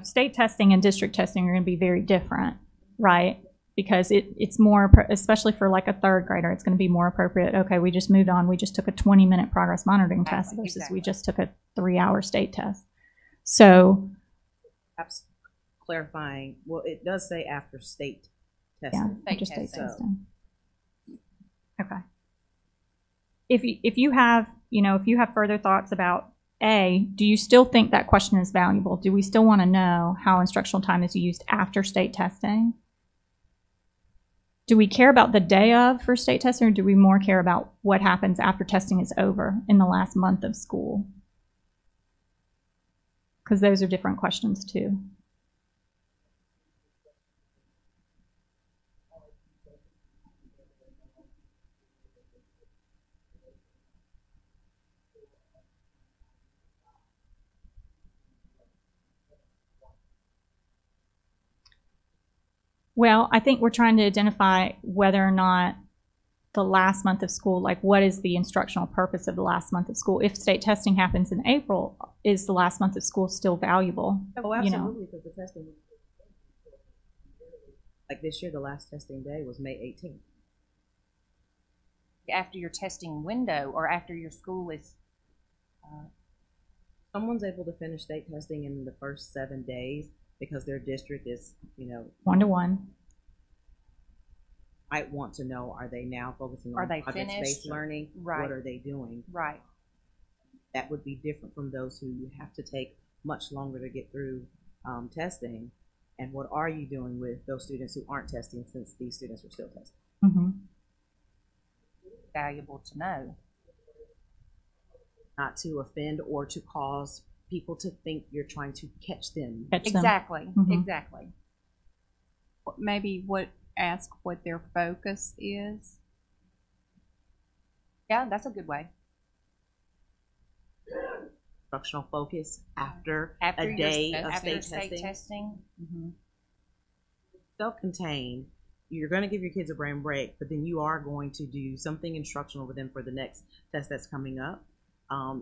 Speaker 1: state testing and district testing are going to be very different, right? Because it's more, especially for like a third grader, it's going to be more appropriate. Okay, we just moved on. We just took a 20-minute progress monitoring test versus we just took a 3-hour state test. So,
Speaker 3: clarifying, well, it does say after state testing.
Speaker 1: Yeah, after state testing. Okay. If you have further thoughts about do you still think that question is valuable? Do we still want to know how instructional time is used after state testing? Do we care about the day of for state testing, or do we more care about what happens after testing is over in the last month of school? Because those are different questions too. Well, I think we're trying to identify whether or not the last month of school, like what is the instructional purpose of the last month of school? If state testing happens in April, is the last month of school still valuable?
Speaker 3: Oh, absolutely, because the testing, like this year, the last testing day was May 18th.
Speaker 6: After your testing window or after your school is...
Speaker 3: someone's able to finish state testing in the first 7 days because their district is,
Speaker 1: 1-to-1.
Speaker 3: Might want to know, are they now focusing on project-based learning?
Speaker 6: Right.
Speaker 3: What are they doing?
Speaker 6: Right.
Speaker 3: That would be different from those who have to take much longer to get through testing. And what are you doing with those students who aren't testing, since these students are still testing?
Speaker 6: Valuable to know.
Speaker 3: Not to offend or to cause people to think you're trying to catch them.
Speaker 6: Exactly. Exactly.
Speaker 2: Maybe ask what their focus is.
Speaker 6: Yeah, that's a good way.
Speaker 3: Instructional focus after a day of state testing. Self-contained. You're going to give your kids a brain break, but then you are going to do something instructional with them for the next test that's coming up.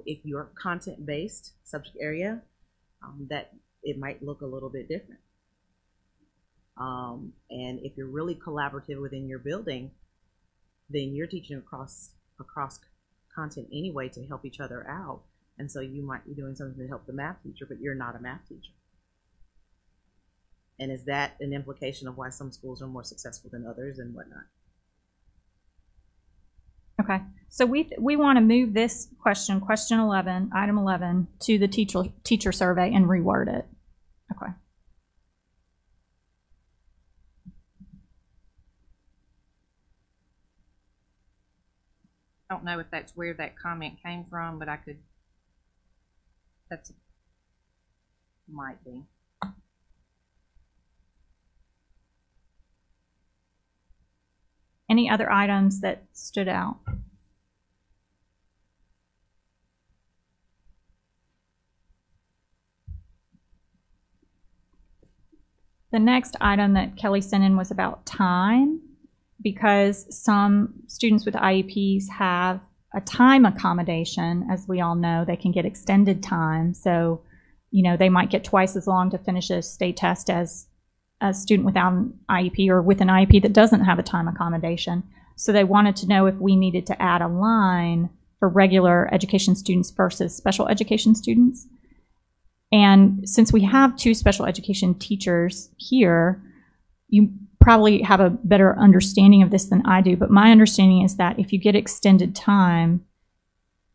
Speaker 3: If you're content-based subject area, that it might look a little bit different. And if you're really collaborative within your building, then you're teaching across content anyway to help each other out. And so you might be doing something to help the math teacher, but you're not a math teacher. And is that an implication of why some schools are more successful than others and whatnot?
Speaker 1: Okay, so we want to move this question 11, item 11, to the teacher survey and reword it. Okay.
Speaker 6: I don't know if that's where that comment came from, but might be.
Speaker 1: Any other items that stood out? The next item that Kelly sent in was about time, because some students with IEPs have a time accommodation. As we all know, they can get extended time. So, you know, they might get twice as long to finish a state test as a student without an IEP, or with an IEP that doesn't have a time accommodation. So they wanted to know if we needed to add a line for regular education students versus special education students. And since we have 2 special education teachers here, you probably have a better understanding of this than I do, but my understanding is that if you get extended time,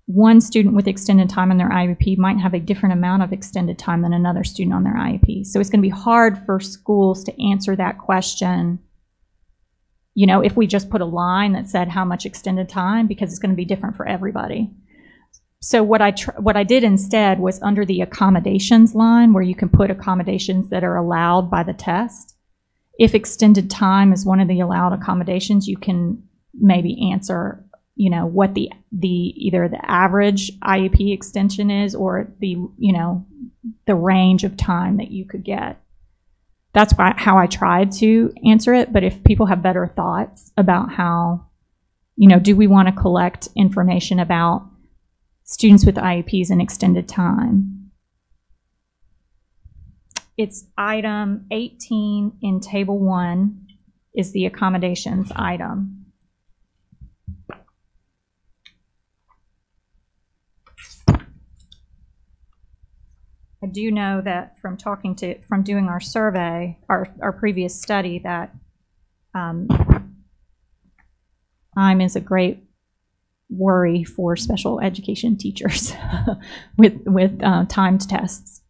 Speaker 1: one student with extended time on their IEP might have a different amount of extended time than another student on their IEP. So it's going to be hard for schools to answer that question, you know, if we just put a line that said how much extended time, because it's going to be different for everybody. So what I did instead was, under the accommodations line, where you can put accommodations that are allowed by the test, if extended time is one of the allowed accommodations, you can maybe answer, you know, what the either the average IEP extension is, or the, you know, the range of time that you could get. That's how I tried to answer it. But if people have better thoughts about how, you know, do we want to collect information about students with IEPs and extended time? It's item 18 in table 1 is the accommodations item. I do know that from doing our survey, our previous study, that time is a great worry for special education teachers with timed tests.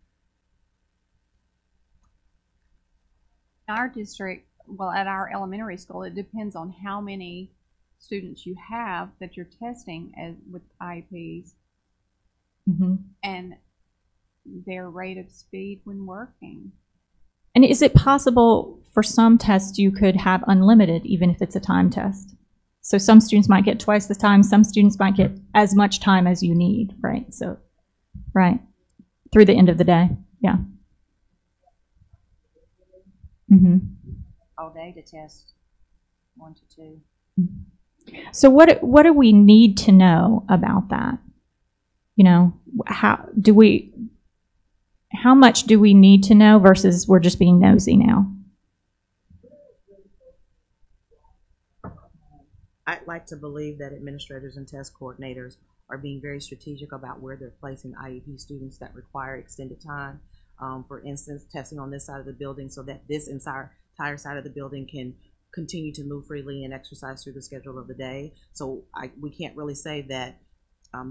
Speaker 2: Our district, well, at our elementary school, it depends on how many students you have that you're testing with IEPs, and their rate of speed when working.
Speaker 1: And is it possible for some tests you could have unlimited, even if it's a time test? So some students might get twice the time, some students might get as much time as you need, right? So, right, through the end of the day, yeah.
Speaker 6: All day to test 1 to 2.
Speaker 1: So what do we need to know about that? You know, how much do we need to know versus we're just being nosy now?
Speaker 3: I'd like to believe that administrators and test coordinators are being very strategic about where they're placing IEP students that require extended time. For instance, testing on this side of the building so that this entire side of the building can continue to move freely and exercise through the schedule of the day. So we can't really say that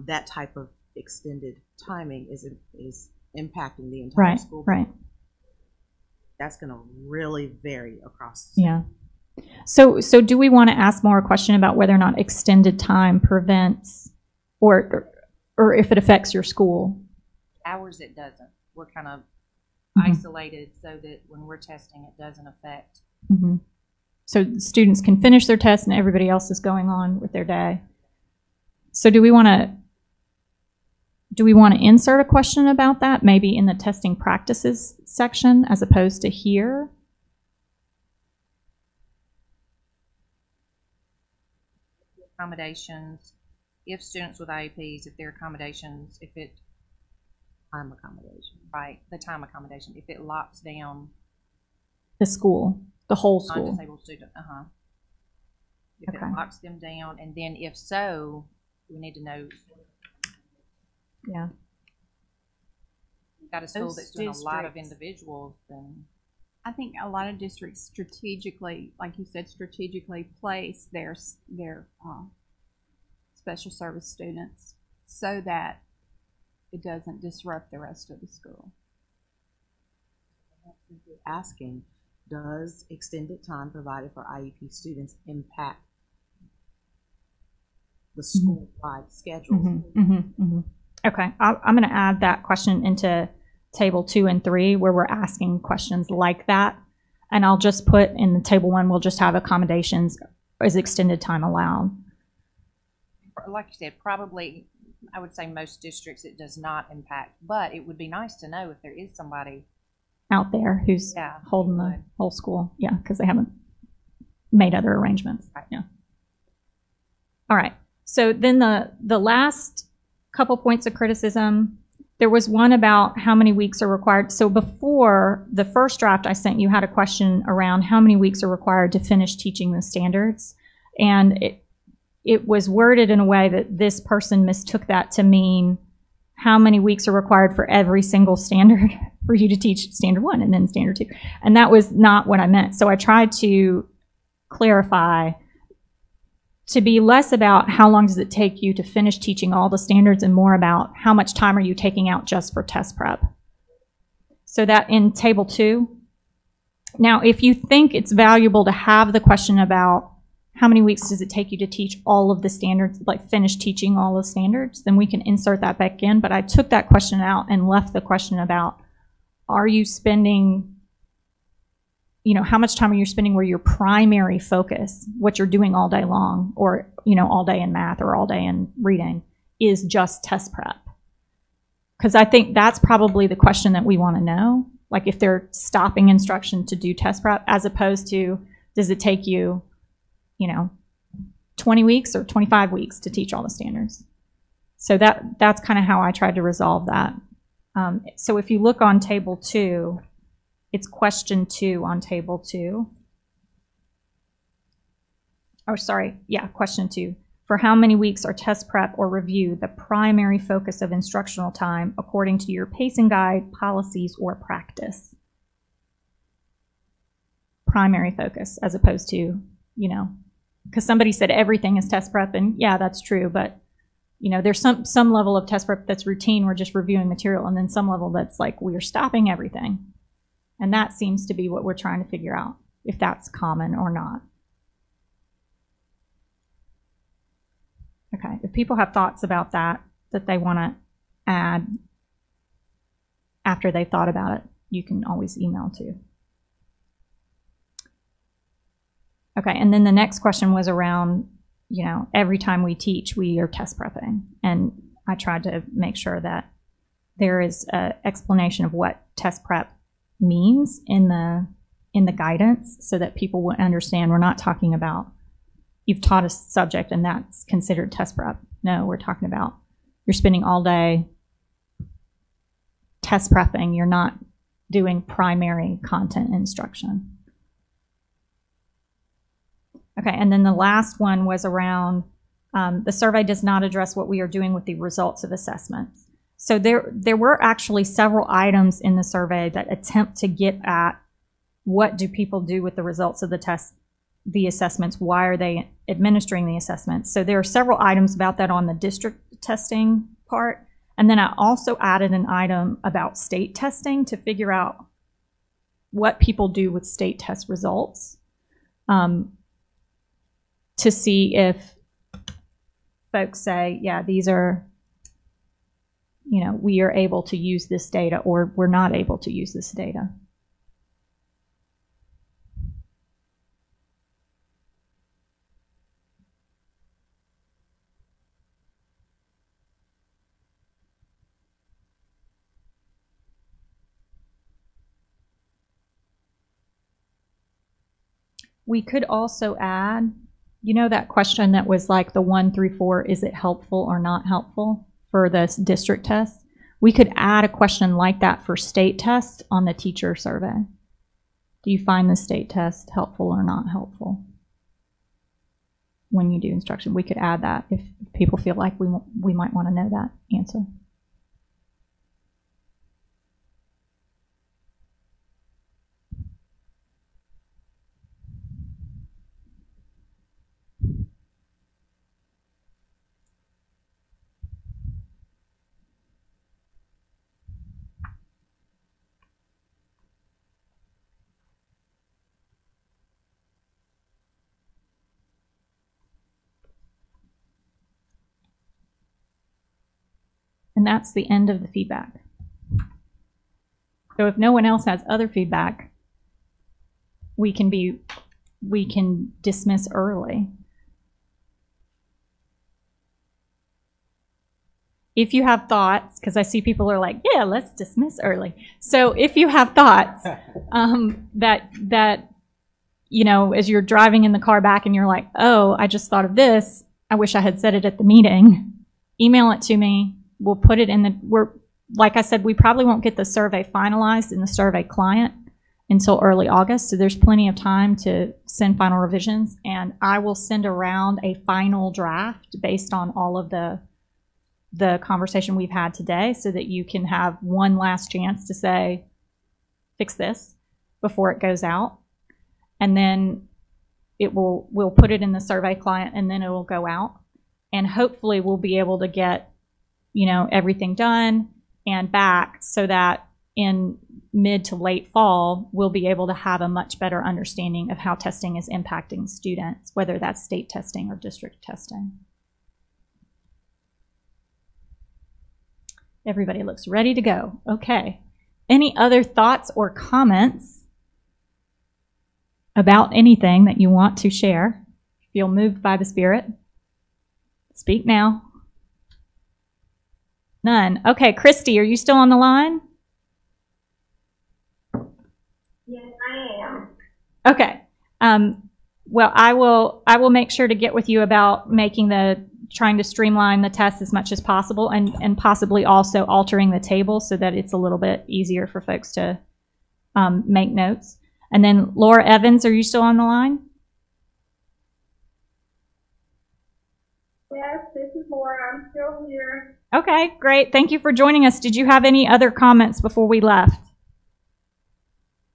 Speaker 3: that type of extended timing is impacting the entire school.
Speaker 1: Right.
Speaker 3: That's going to really vary across.
Speaker 1: Yeah. So do we want to ask more a question about whether or not extended time prevents, or if it affects your school?
Speaker 6: Ours, it doesn't. We're kind of isolated so that when we're testing, it doesn't affect.
Speaker 1: So students can finish their test and everybody else is going on with their day. So do we want to insert a question about that, maybe in the testing practices section as opposed to here?
Speaker 6: Accommodations, if students with IEPs, if their accommodations, if it
Speaker 3: Time accommodation.
Speaker 6: Right, the time accommodation, if it locks down
Speaker 1: The school, the whole school.
Speaker 6: non-disabled student, if it locks them down, and then if so, we need to know.
Speaker 1: Yeah.
Speaker 6: Got a school that's doing a lot of individuals, then
Speaker 2: I think a lot of districts strategically, like you said, strategically place their special service students so that it doesn't disrupt the rest of the school.
Speaker 3: Asking, does extended time provided for IEP students impact the school-wide schedule.
Speaker 1: Okay, I'm going to add that question into table 2 and 3 where we're asking questions like that. And I'll just put in the table 1, we'll just have accommodations as extended time allowed.
Speaker 6: Like you said, probably, I would say most districts it does not impact, but it would be nice to know if there is somebody
Speaker 1: out there who's holding the whole school. Yeah, because they haven't made other arrangements.
Speaker 6: Right.
Speaker 1: Yeah. All right. So then the last couple points of criticism, there was one about how many weeks are required. So before the first draft I sent you had a question around how many weeks are required to finish teaching the standards. And it was worded in a way that this person mistook that to mean how many weeks are required for every single standard for you to teach standard 1 and then standard 2. And that was not what I meant. So I tried to clarify to be less about how long does it take you to finish teaching all the standards and more about how much time are you taking out just for test prep. So that in table 2. Now, if you think it's valuable to have the question about how many weeks does it take you to teach all of the standards, like finish teaching all the standards, then we can insert that back in. But I took that question out and left the question about, are you spending, how much time are you spending where your primary focus, what you're doing all day long, or, all day in math or all day in reading, is just test prep? Because I think that's probably the question that we want to know. Like if they're stopping instruction to do test prep, as opposed to, does it take you 20 weeks or 25 weeks to teach all the standards? So that's kind of how I tried to resolve that. So if you look on table 2, it's question 2 on table 2. Oh, sorry. Yeah, question 2. For how many weeks are test prep or review the primary focus of instructional time according to your pacing guide, policies, or practice? Primary focus as opposed to, because somebody said everything is test prep, and yeah, that's true, but there's some level of test prep that's routine, we're just reviewing material, and then some level that's like we're stopping everything. And that seems to be what we're trying to figure out, if that's common or not. Okay, if people have thoughts about that they want to add after they've thought about it, you can always email too. Okay, and then the next question was around, every time we teach, we are test prepping. And I tried to make sure that there is an explanation of what test prep means in the guidance so that people will understand we're not talking about you've taught a subject and that's considered test prep. No, we're talking about you're spending all day test prepping. You're not doing primary content instruction. Okay, and then the last one was around the survey does not address what we are doing with the results of assessments. So there were actually several items in the survey that attempt to get at what do people do with the results of the test, the assessments, why are they administering the assessments. So there are several items about that on the district testing part. And then I also added an item about state testing to figure out what people do with state test results. To see if folks say, yeah, these are, we are able to use this data or we're not able to use this data. We could also add, that question that was like the 1 through 4, is it helpful or not helpful for this district test? We could add a question like that for state tests on the teacher survey. Do you find the state test helpful or not helpful when you do instruction? We could add that if people feel like we might want to know that answer. And that's the end of the feedback. So if no one else has other feedback, we can dismiss early. If you have thoughts, because I see people are like, yeah, let's dismiss early. So if you have thoughts that you know, as you're driving in the car back and you're like, oh, I just thought of this, I wish I had said it at the meeting, email it to me. We'll put it in like I said, we probably won't get the survey finalized in the survey client until early August, so there's plenty of time to send final revisions, and I will send around a final draft based on all of the conversation we've had today, so that you can have one last chance to say, fix this before it goes out. And then we'll put it in the survey client, and then it will go out. And hopefully we'll be able to get, you know, everything done and back, so that in mid to late fall, we'll be able to have a much better understanding of how testing is impacting students, whether that's state testing or district testing. Everybody looks ready to go. Okay. Any other thoughts or comments about anything that you want to share? Feel moved by the Spirit? Speak now. None. Okay, Christy, are you still on the line?
Speaker 7: Yes, I am.
Speaker 1: Okay. Well, I will make sure to get with you about trying to streamline the test as much as possible, and possibly also altering the table so that it's a little bit easier for folks to make notes. And then Laura Evans, are you still on the line?
Speaker 7: Yes, this is Laura. I'm still here.
Speaker 1: Okay, great. Thank you for joining us. Did you have any other comments before we left?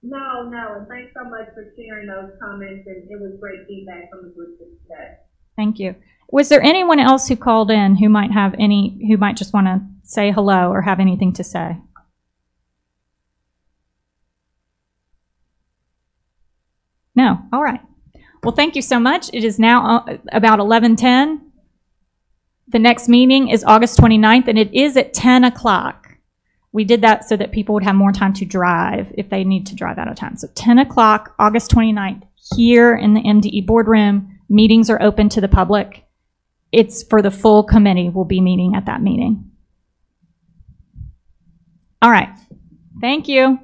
Speaker 7: No, and thanks so much for sharing those comments, and it was great feedback from the group today.
Speaker 1: Thank you. Was there anyone else who called in who might just want to say hello or have anything to say? No. All right. Well, thank you so much. It is now about 11:10. The next meeting is August 29th, and it is at 10 o'clock. We did that so that people would have more time to drive if they need to drive out of town. So 10 o'clock, August 29th, here in the MDE boardroom. Meetings are open to the public. It's for the full committee. We'll be meeting at that meeting. All right. Thank you.